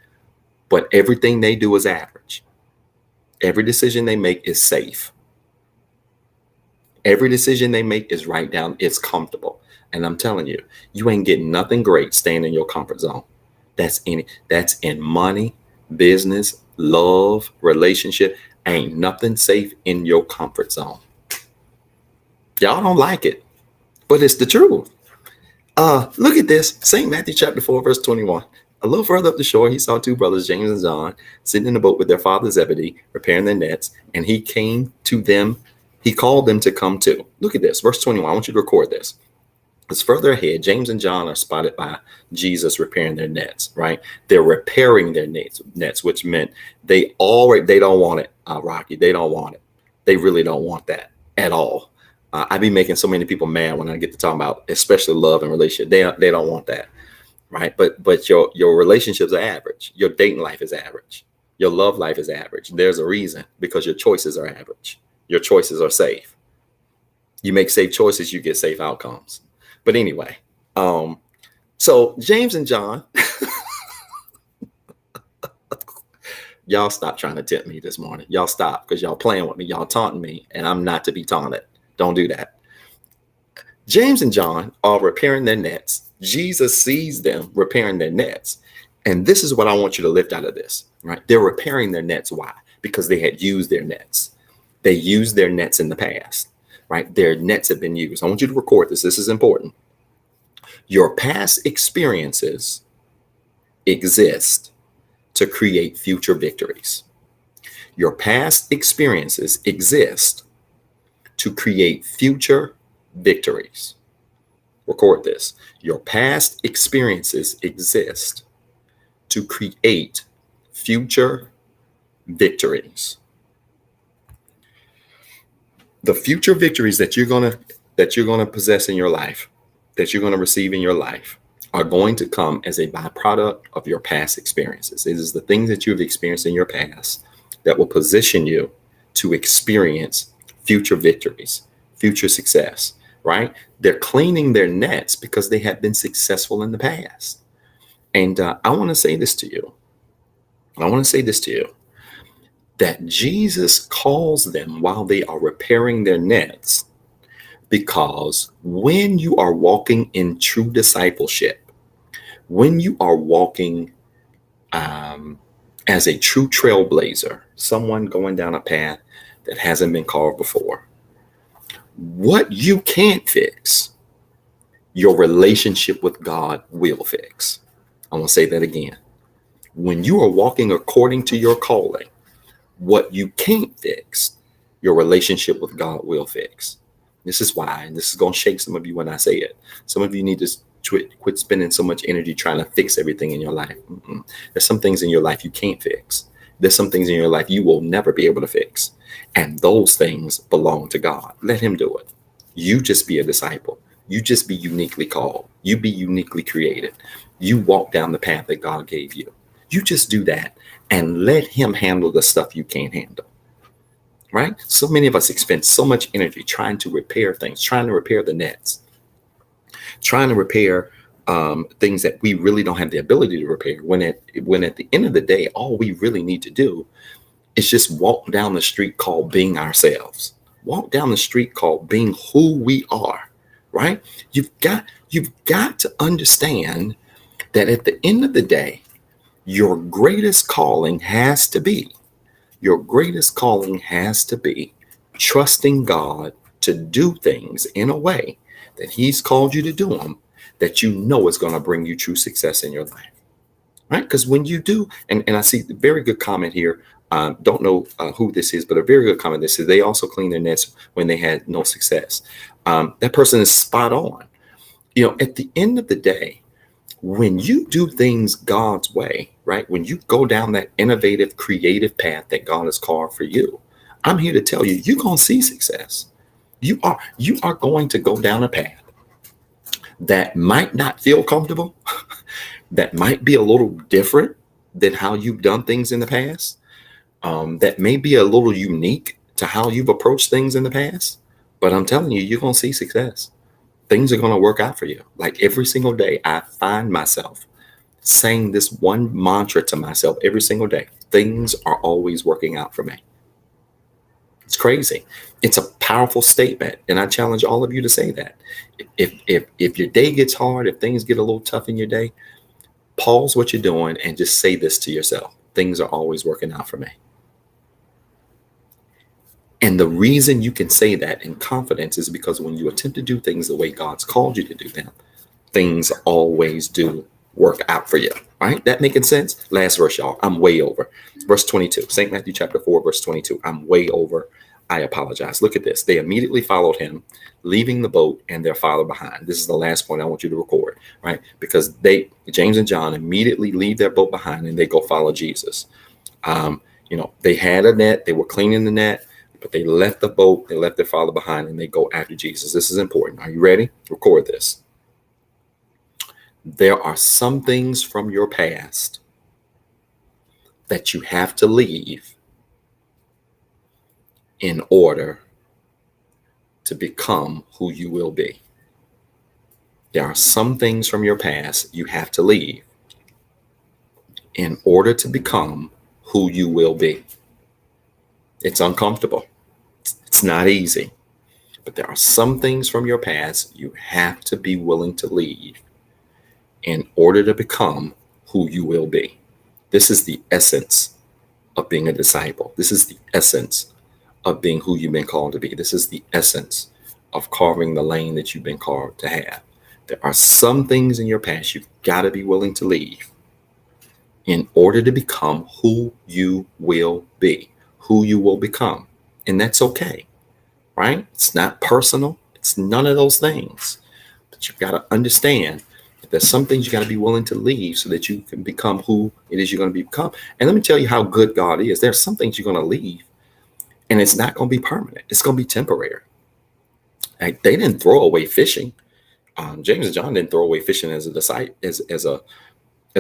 But everything they do is average. Every decision they make is safe. Every decision they make is right down. It's comfortable. And I'm telling you, you ain't getting nothing great staying in your comfort zone. That's in money, business, love, relationship. Ain't nothing safe in your comfort zone. Y'all don't like it, but it's the truth. Look at this. St. Matthew chapter 4, verse 21. A little further up the shore, he saw two brothers, James and John, sitting in a boat with their father Zebedee, repairing their nets, and he came to them. He called them to come too. Look at this, verse 21. I want you to record this. It's further ahead. James and John are spotted by Jesus repairing their nets, right? They're repairing their nets, which meant they don't want it, Rocky. They don't want it. They really don't want that at all. I be making so many people mad when I get to talk about, especially love and relationship. They don't want that, right? But your relationships are average. Your dating life is average. Your love life is average. There's a reason, because your choices are average. Your choices are safe. You make safe choices, you get safe outcomes. But anyway, so James and John, y'all stop trying to tempt me this morning. Y'all stop, because y'all playing with me. Y'all taunting me, and I'm not to be taunted. Don't do that. James and John are repairing their nets. Jesus sees them repairing their nets. And this is what I want you to lift out of this, right? They're repairing their nets. Why? Because they had used their nets. They used their nets in the past, right? Their nets have been used. I want you to record this. This is important. Your past experiences exist to create future victories. Your past experiences exist to create future victories. Record this. Your past experiences exist to create future victories. The future victories that you're gonna possess in your life, that you're gonna receive in your life, are going to come as a byproduct of your past experiences. It is the things that you've experienced in your past that will position you to experience future victories, future success, right? They're cleaning their nets because they have been successful in the past. And I want to say this to you. That Jesus calls them while they are repairing their nets, because when you are walking in true discipleship, when you are walking as a true trailblazer, someone going down a path that hasn't been carved before, what you can't fix, your relationship with God will fix. I'm going to say that again. When you are walking according to your calling, what you can't fix, your relationship with God will fix. This is why, and this is going to shake some of you when I say it. Some of you need to quit spending so much energy trying to fix everything in your life. There's some things in your life you can't fix. There's some things in your life you will never be able to fix. And those things belong to God. Let him do it. You just be a disciple. You just be uniquely called. You be uniquely created. You walk down the path that God gave you. You just do that and let him handle the stuff you can't handle. Right? So many of us expend so much energy trying to repair things, trying to repair the nets, trying to repair things that we really don't have the ability to repair. When at the end of the day, all we really need to do is just walk down the street called being ourselves. Walk down the street called being who we are. Right? You've got to understand that at the end of the day, your greatest calling has to be Your greatest calling has to be trusting God to do things in a way that he's called you to do them, that you know is going to bring you true success in your life. Right? Because when you do, and I see a very good comment here. Don't know who this is, but a very good comment. This is they also clean their nets when they had no success. That person is spot on. At the end of the day, when you do things God's way, right? When you go down that innovative, creative path that God has called for you, I'm here to tell you, you're going to see success. You are going to go down a path that might not feel comfortable, that might be a little different than how you've done things in the past, that may be a little unique to how you've approached things in the past. But I'm telling you, you're going to see success. Things are going to work out for you. Like every single day, I find myself saying this one mantra to myself every single day. Things are always working out for me. It's crazy. It's a powerful statement. And I challenge all of you to say that. If your day gets hard, if things get a little tough in your day, pause what you're doing and just say this to yourself. Things are always working out for me. And the reason you can say that in confidence is because when you attempt to do things the way God's called you to do them, things always do work out for you. All right? That making sense? Last verse, y'all. I'm way over. Verse 22, St. Matthew chapter 4, verse 22. I'm way over. I apologize. Look at this. They immediately followed him, leaving the boat and their father behind. This is the last point I want you to record, right? Because James and John immediately leave their boat behind and they go follow Jesus. They had a net. They were cleaning the net, but they left the boat. They left their father behind and they go after Jesus. This is important. Are you ready? Record this. There are some things from your past that you have to leave in order to become who you will be. There are some things from your past you have to leave in order to become who you will be. It's uncomfortable. It's not easy. But there are some things from your past you have to be willing to leave in order to become who you will be. This is the essence of being a disciple. This is the essence of being who you've been called to be. This is the essence of carving the lane that you've been called to have. There are some things in your past you've got to be willing to leave in order to become who you will be, who you will become. And that's okay, right? It's not personal. It's none of those things. But you've got to understand that there's some things you got to be willing to leave so that you can become who it is you're going to become. And let me tell you how good God is. There's some things you're going to leave, and it's not going to be permanent. It's going to be temporary. Like, they didn't throw away fishing. James and John didn't throw away fishing as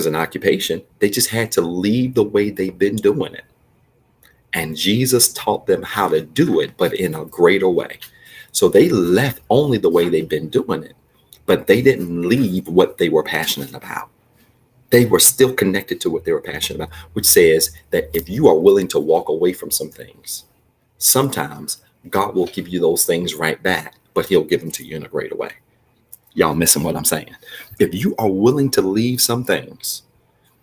an occupation. They just had to leave the way they've been doing it. And Jesus taught them how to do it, but in a greater way. So they left only the way they've been doing it, but they didn't leave what they were passionate about. They were still connected to what they were passionate about, which says that if you are willing to walk away from some things, sometimes God will give you those things right back, but he'll give them to you in a greater way. Y'all missing what I'm saying? If you are willing to leave some things,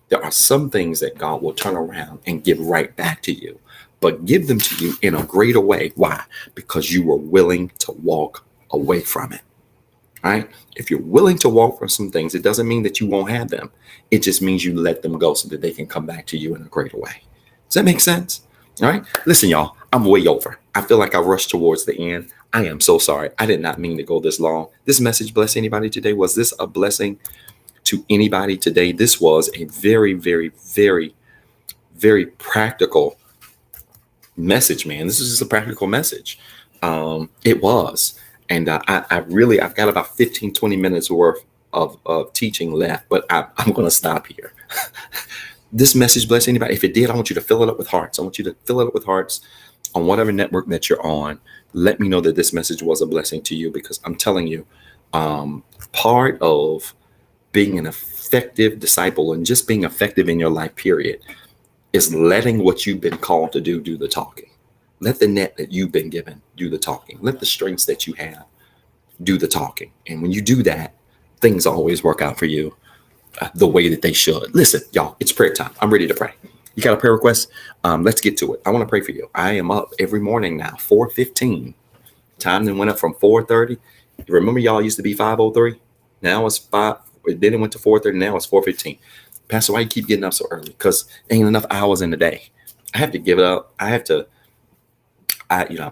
there are some things that God will turn around and give right back to you, but give them to you in a greater way. Why? Because you were willing to walk away from it. All right? If you're willing to walk from some things, it doesn't mean that you won't have them. It just means you let them go so that they can come back to you in a greater way. Does that make sense? All right. Listen, y'all, I'm way over. I feel like I rushed towards the end. I am so sorry. I did not mean to go this long. This message bless anybody today? Was this a blessing to anybody today? This was a very, very, very, very practical message, man. This is just a practical message. It was. And I've got about 15, 20 minutes worth of teaching left, but I'm going to stop here. This message bless anybody? If it did, I want you to fill it up with hearts. I want you to fill it up with hearts on whatever network that you're on. Let me know that this message was a blessing to you, because I'm telling you, part of being an effective disciple and just being effective in your life, period, is letting what you've been called to do the talking. Let the net that you've been given do the talking. Let the strengths that you have do the talking. And when you do that, things always work out for you the way that they should. Listen, y'all, it's prayer time. I'm ready to pray. You got a prayer request? Let's get to it. I want to pray for you. I am up every morning now, 4:15. Time then went up from 4:30. Remember, y'all used to be 5:03. Now it's 5. Then it went to 4:30. Now it's 4:15. Pastor, why you keep getting up so early? Because ain't enough hours in the day. I have to give it up. I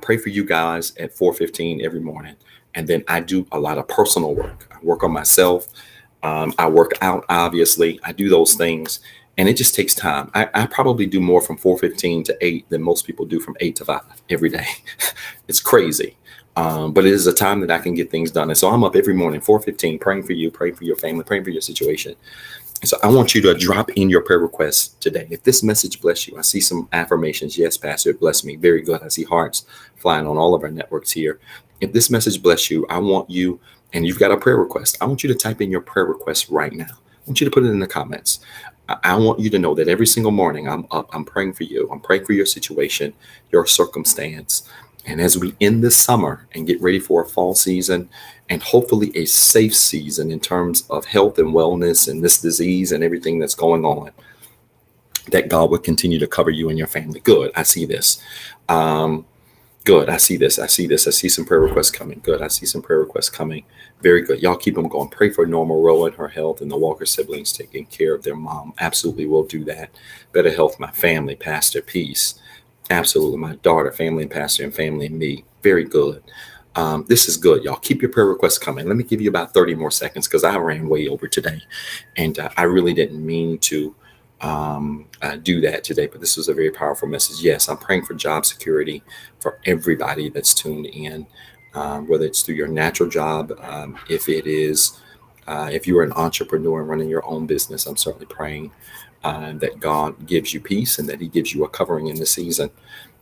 pray for you guys at 4:15 every morning. And then I do a lot of personal work. I work on myself. I work out, obviously. I do those things. And it just takes time. I probably do more from 4:15 to 8 than most people do from 8 to 5 every day. It's crazy. But it is a time that I can get things done. And so I'm up every morning, 4:15, praying for you, praying for your family, praying for your situation. And so I want you to drop in your prayer requests today. If this message bless you, I see some affirmations. Yes, Pastor, it blessed me. Very good. I see hearts flying on all of our networks here. If this message bless you, I want you, and you've got a prayer request, I want you to type in your prayer request right now. I want you to put it in the comments. I want you to know that every single morning I'm up, I'm praying for you. I'm praying for your situation, your circumstance. And as we end this summer and get ready for a fall season and hopefully a safe season in terms of health and wellness and this disease and everything that's going on, that God would continue to cover you and your family. Good. I see this. Good. I see this. I see this. I see some prayer requests coming. Good. I see some prayer requests coming. Very good. Y'all keep them going. Pray for Norma Rowe and her health and the Walker siblings taking care of their mom. Absolutely will do that. Better health, my family, Pastor, peace. Absolutely. My daughter, family and pastor, and family and me. Very good. This is good, y'all. Keep your prayer requests coming. Let me give you about 30 more seconds because I ran way over today. And I really didn't mean to do that today, but this was a very powerful message. Yes, I'm praying for job security for everybody that's tuned in, whether it's through your natural job, if you are an entrepreneur and running your own business. I'm certainly praying that God gives you peace and that he gives you a covering in the season,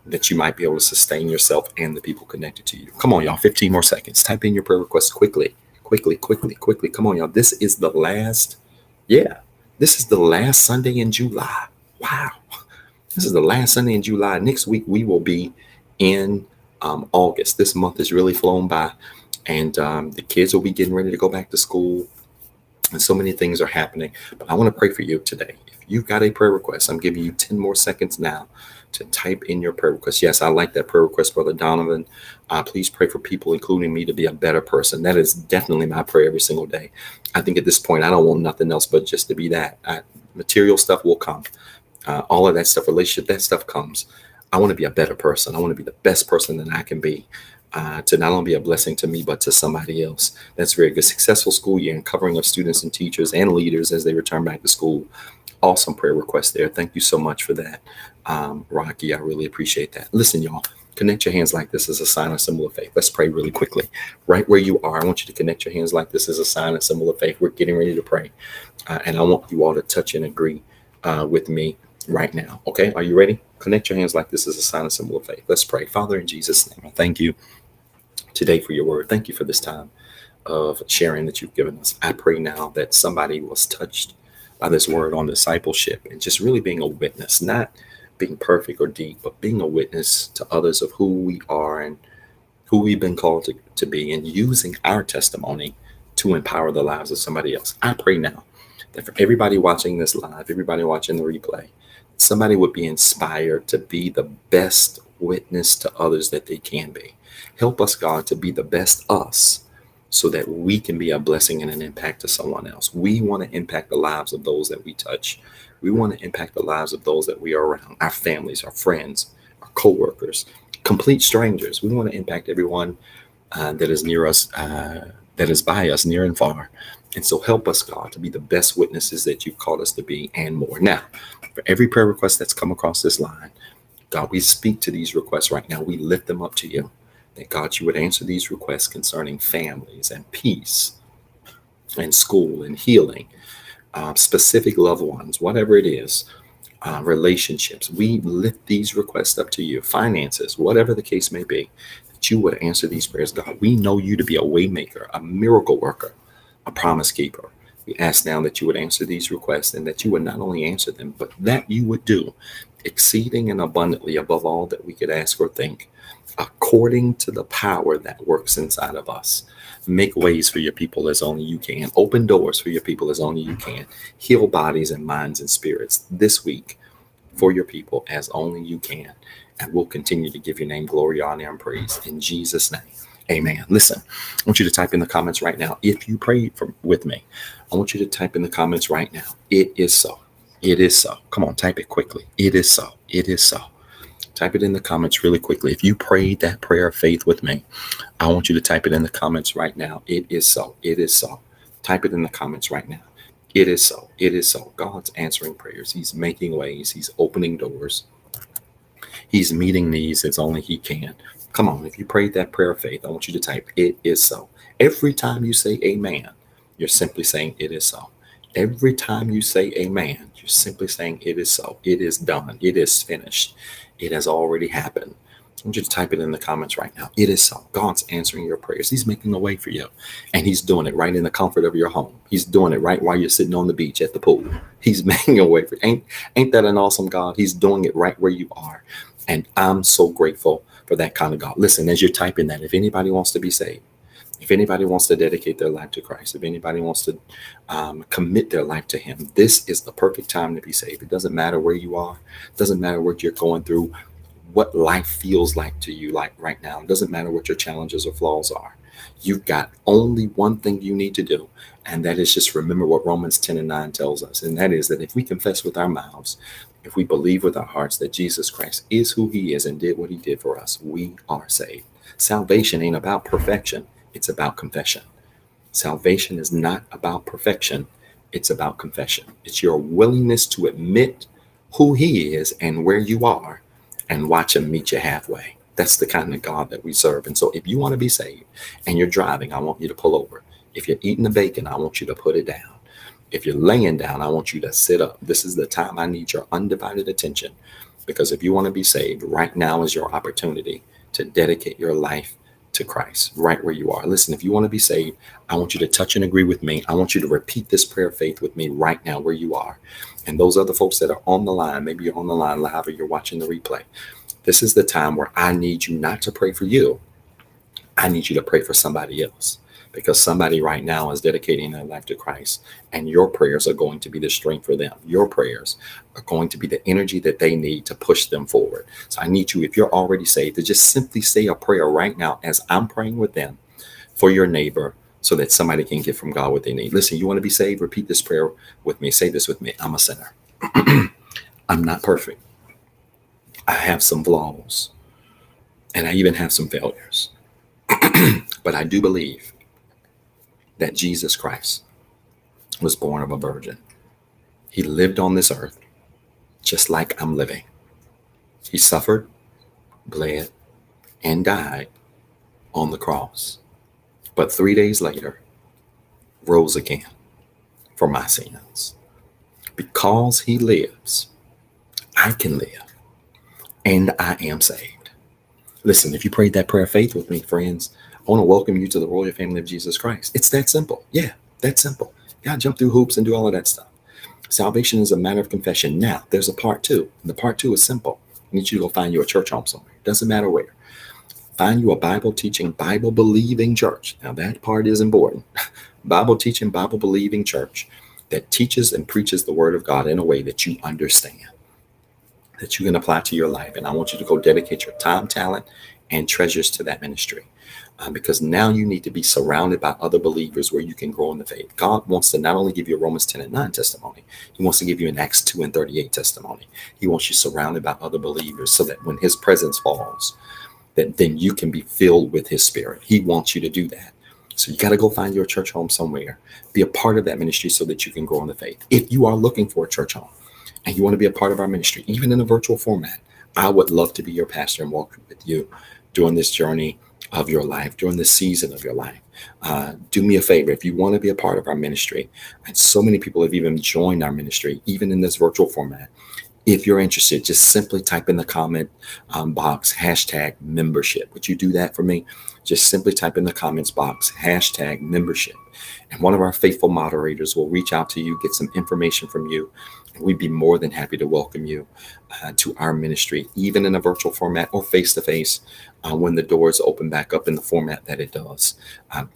that you might be able to sustain yourself and the people connected to you. Come on, y'all, 15 more seconds. Type in your prayer requests quickly. Come on, y'all. This is the last Sunday in July. Wow. This is the last Sunday in July. Next week, we will be in August. This month has really flown by, and the kids will be getting ready to go back to school. And so many things are happening. But I want to pray for you today. If you've got a prayer request, I'm giving you 10 more seconds now to type in your prayer request. Yes, I like that prayer request, Brother Donovan. Please pray for people, including me, to be a better person. That is definitely my prayer every single day. I think at this point, I don't want nothing else but just to be that. Material stuff will come. All of that stuff, relationship, that stuff comes. I want to be a better person. I want to be the best person that I can be. To not only be a blessing to me, but to somebody else. That's very good. Successful school year and covering of students and teachers and leaders as they return back to school. Awesome prayer request there. Thank you so much for that, Rocky. I really appreciate that. Listen, y'all, connect your hands like this as a sign or symbol of faith. Let's pray really quickly. Right where you are, I want you to connect your hands like this as a sign and symbol of faith. We're getting ready to pray. And I want you all to touch and agree with me right now. Okay, are you ready? Connect your hands like this as a sign and symbol of faith. Let's pray. Father, in Jesus' name, I thank you today for your word. Thank you for this time of sharing that you've given us. I pray now that somebody was touched by this word on discipleship and just really being a witness, not being perfect or deep, but being a witness to others of who we are and who we've been called to be, and using our testimony to empower the lives of somebody else. I pray now that for everybody watching this live, everybody watching the replay, somebody would be inspired to be the best witness to others that they can be. Help us, God, to be the best us so that we can be a blessing and an impact to someone else. We want to impact the lives of those that we touch. We want to impact the lives of those that we are around, our families, our friends, our coworkers, complete strangers. We want to impact everyone that is near us, that is by us, near and far. And so help us, God, to be the best witnesses that you've called us to be and more. Now, for every prayer request that's come across this line, God, we speak to these requests right now. We lift them up to you. That, God, you would answer these requests concerning families and peace and school and healing, specific loved ones, whatever it is, relationships. We lift these requests up to you, finances, whatever the case may be, that you would answer these prayers. God, we know you to be a way maker, a miracle worker, a promise keeper. We ask now that you would answer these requests and that you would not only answer them, but that you would do exceeding and abundantly above all that we could ask or think, according to the power that works inside of us. Make ways for your people as only you can. Open doors for your people as only you can. Heal bodies and minds and spirits this week. for your people as only you can. And we'll continue to give your name glory, honor, and praise in Jesus' name. Amen. Listen, I want you to type in the comments right now. If you prayed with me, I want you to type in the comments right now. It is so. It is so. Come on, type it quickly. It is so. It is so. Type it in the comments really quickly. If you prayed that prayer of faith with me, I want you to type it in the comments right now. It is so. It is so. Type it in the comments right now. It is so. It is so. God's answering prayers. He's making ways. He's opening doors. He's meeting needs as only he can. Come on. If you prayed that prayer of faith, I want you to type, it is so. Every time you say amen, you're simply saying it is so. Every time you say amen, you're simply saying it is so. It is done. It is finished. It has already happened. I want you to type it in the comments right now. It is so. God's answering your prayers. He's making a way for you. And he's doing it right in the comfort of your home. He's doing it right while you're sitting on the beach at the pool. He's making a way for you. Ain't that an awesome God? He's doing it right where you are. And I'm so grateful for that kind of God. Listen, as you're typing that, if anybody wants to be saved, if anybody wants to dedicate their life to Christ, if anybody wants to commit their life to him, this is the perfect time to be saved. It doesn't matter where you are. It doesn't matter what you're going through, what life feels like to you like right now. It doesn't matter what your challenges or flaws are. You've got only one thing you need to do, and that is just remember what Romans 10:9 tells us, and that is that if we confess with our mouths, if we believe with our hearts that Jesus Christ is who he is and did what he did for us, we are saved. Salvation ain't about perfection. It's about confession. Salvation is not about perfection. It's about confession. It's your willingness to admit who he is and where you are and watch him meet you halfway. That's the kind of God that we serve. And so if you want to be saved and you're driving, I want you to pull over. If you're eating the bacon, I want you to put it down. If you're laying down, I want you to sit up. This is the time I need your undivided attention, because if you want to be saved, right now is your opportunity to dedicate your life to Christ right where you are. Listen, if you want to be saved, I want you to touch and agree with me. I want you to repeat this prayer of faith with me right now where you are. And those other folks that are on the line, maybe you're on the line live or you're watching the replay. This is the time where I need you not to pray for you. I need you to pray for somebody else, because somebody right now is dedicating their life to Christ, and your prayers are going to be the strength for them. Your prayers are going to be the energy that they need to push them forward. So I need you, if you're already saved, to just simply say a prayer right now as I'm praying with them for your neighbor, so that somebody can get from God what they need. Listen, you want to be saved? Repeat this prayer with me. Say this with me. I'm a sinner. I'm not perfect. I have some flaws, and I even have some failures. But I do believe that Jesus Christ was born of a virgin. He lived on this earth just like I'm living. He suffered, bled, and died on the cross. But 3 days later, rose again for my sins. Because he lives, I can live, and I am saved. Listen, if you prayed that prayer of faith with me, friends, I want to welcome you to the royal family of Jesus Christ. It's that simple. Yeah, that simple. You got to jump through hoops and do all of that stuff. Salvation is a matter of confession. Now, there's a part two. And the part two is simple. I need you to go find you a church home somewhere. Doesn't matter where. Find you a Bible teaching, Bible believing church. Now, that part is important. Bible teaching, Bible believing church that teaches and preaches the word of God in a way that you understand, that you can apply to your life. And I want you to go dedicate your time, talent, and treasures to that ministry. Because now you need to be surrounded by other believers where you can grow in the faith. God wants to not only give you a Romans 10:9 testimony, he wants to give you an Acts 2:38 testimony. He wants you surrounded by other believers so that when his presence falls, that then you can be filled with his spirit. He wants you to do that. So you got to go find your church home somewhere. Be a part of that ministry so that you can grow in the faith. If you are looking for a church home and you want to be a part of our ministry, even in a virtual format, I would love to be your pastor and walk with you during this journey of your life, during this season of your life. Do me a favor. If you want to be a part of our ministry, and so many people have even joined our ministry, even in this virtual format, if you're interested, just simply type in the comment box, #membership. Would you do that for me? Just simply type in the comments box, #membership. And one of our faithful moderators will reach out to you, get some information from you. And we'd be more than happy to welcome you to our ministry, even in a virtual format or face-to-face when the doors open back up in the format that it does.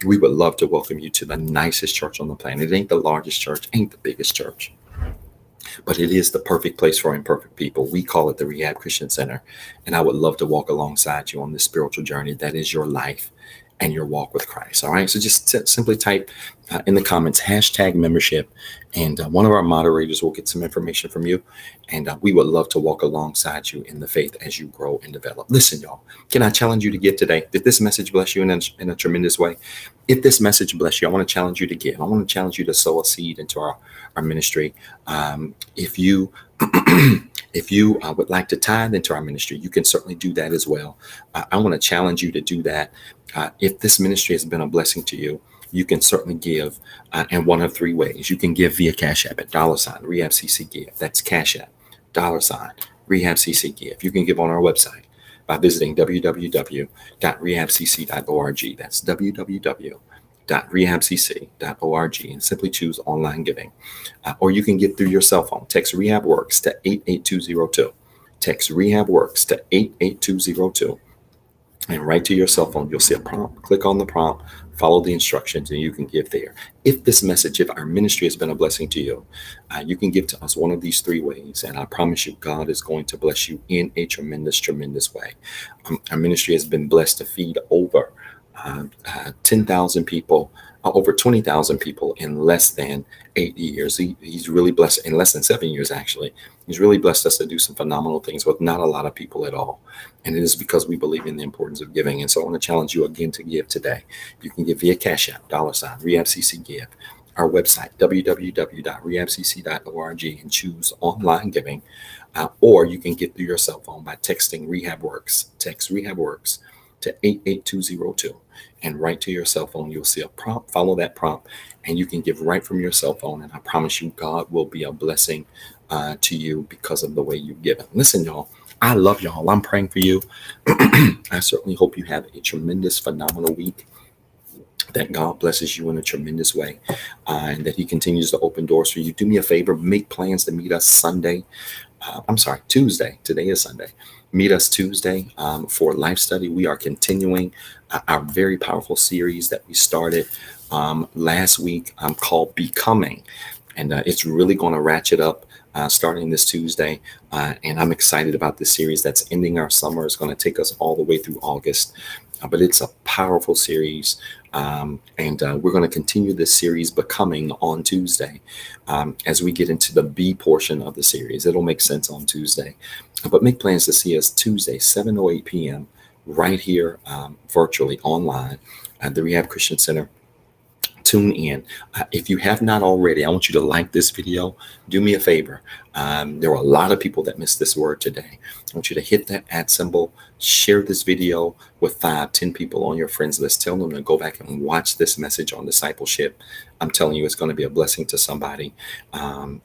We would love to welcome you to the nicest church on the planet. It ain't the largest church, ain't the biggest church. but it is the perfect place for imperfect people. We call it the Rehab Christian Center. And I would love to walk alongside you on this spiritual journey that is your life and your walk with Christ. All right. So just simply type in the comments #membership, and one of our moderators will get some information from you. And we would love to walk alongside you in the faith as you grow and develop. Listen, y'all, can I challenge you to give today? Did this message bless you in a tremendous way? If this message bless you, I want to challenge you to give. I want to challenge you to sow a seed into our ministry. If you if you would like to tithe into our ministry, you can certainly do that as well. I want to challenge you to do that. If this ministry has been a blessing to you, you can certainly give in one of three ways. You can give via Cash App at $REHABCCGIVE. That's Cash App, $REHABCCGIVE. You can give on our website by visiting www.rehabcc.org. That's www.rehabcc.org, and simply choose online giving. Or you can give through your cell phone. Text REHABWORKS to 88202. Text REHABWORKS to 88202. And right to your cell phone, you'll see a prompt. Click on the prompt, follow the instructions, and you can give there. If our ministry has been a blessing to you, you can give to us one of these three ways. And I promise you, God is going to bless you in a tremendous, tremendous way. Our ministry has been blessed to feed over 10,000 people, over 20,000 people in less than 8 years. He's really blessed in less than 7 years, actually. He's really blessed us to do some phenomenal things with not a lot of people at all. And it is because we believe in the importance of giving. And so I want to challenge you again to give today. You can give via Cash App, $REHABCCGIVE, our website, www.rehabcc.org, and choose online giving. Or you can give through your cell phone by texting REHABWORKS. Text REHABWORKS to 88202, and right to your cell phone, you'll see a prompt. Follow that prompt, and you can give right from your cell phone. And I promise you, God will be a blessing to you because of the way you give it. Listen, y'all, I love y'all. I'm praying for you. I certainly hope you have a tremendous, phenomenal week, that God blesses you in a tremendous way, and that he continues to open doors for you. Do me a favor, make plans to meet us Tuesday. Today is Sunday. Meet us Tuesday for Life Study. We are continuing our very powerful series that we started last week called Becoming. And it's really going to ratchet up starting this Tuesday. And I'm excited about this series that's ending our summer. It's going to take us all the way through August. But it's a powerful series. And we're going to continue this series Becoming on Tuesday as we get into the B portion of the series. It'll make sense on Tuesday. But make plans to see us Tuesday, 7:08 p.m. right here virtually online at the Rehab Christian Center. Tune in. If you have not already, I want you to like this video. Do me a favor. There were a lot of people that missed this word today. I want you to hit that @ symbol, share this video with 5-10 people on your friends list. Tell them to go back and watch this message on discipleship. I'm telling you, it's going to be a blessing to somebody. And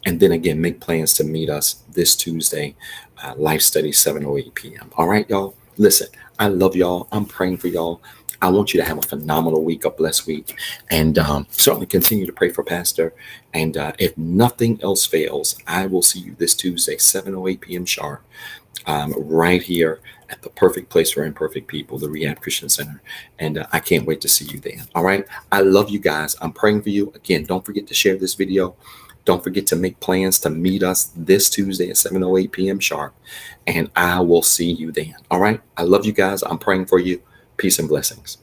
then again, make plans to meet us this Tuesday, Life Study, 7:08 p.m. All right, y'all. Listen, I love y'all. I'm praying for y'all. I want you to have a phenomenal week, a blessed week, and certainly continue to pray for Pastor. And if nothing else fails, I will see you this Tuesday, 7:08 p.m. sharp, right here at the perfect place for imperfect people, the Rehab Christian Center. And I can't wait to see you then. All right. I love you guys. I'm praying for you. Again, don't forget to share this video. Don't forget to make plans to meet us this Tuesday at 7:08 p.m. sharp. And I will see you then. All right. I love you guys. I'm praying for you. Peace and blessings.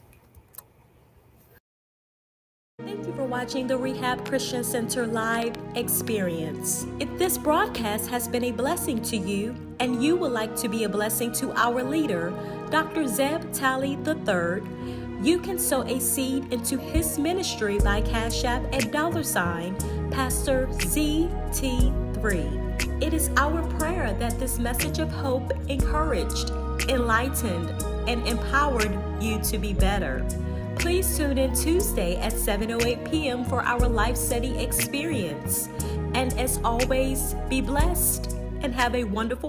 Thank you for watching the Rehab Christian Center live experience. If this broadcast has been a blessing to you and you would like to be a blessing to our leader, Dr. Zeb Talley III, you can sow a seed into his ministry by Cash App at $Pastor ZT3. It is our prayer that this message of hope encouraged, enlightened, and empowered you to be better. Please tune in Tuesday at 7:08 p.m. for our life study experience. And as always, be blessed and have a wonderful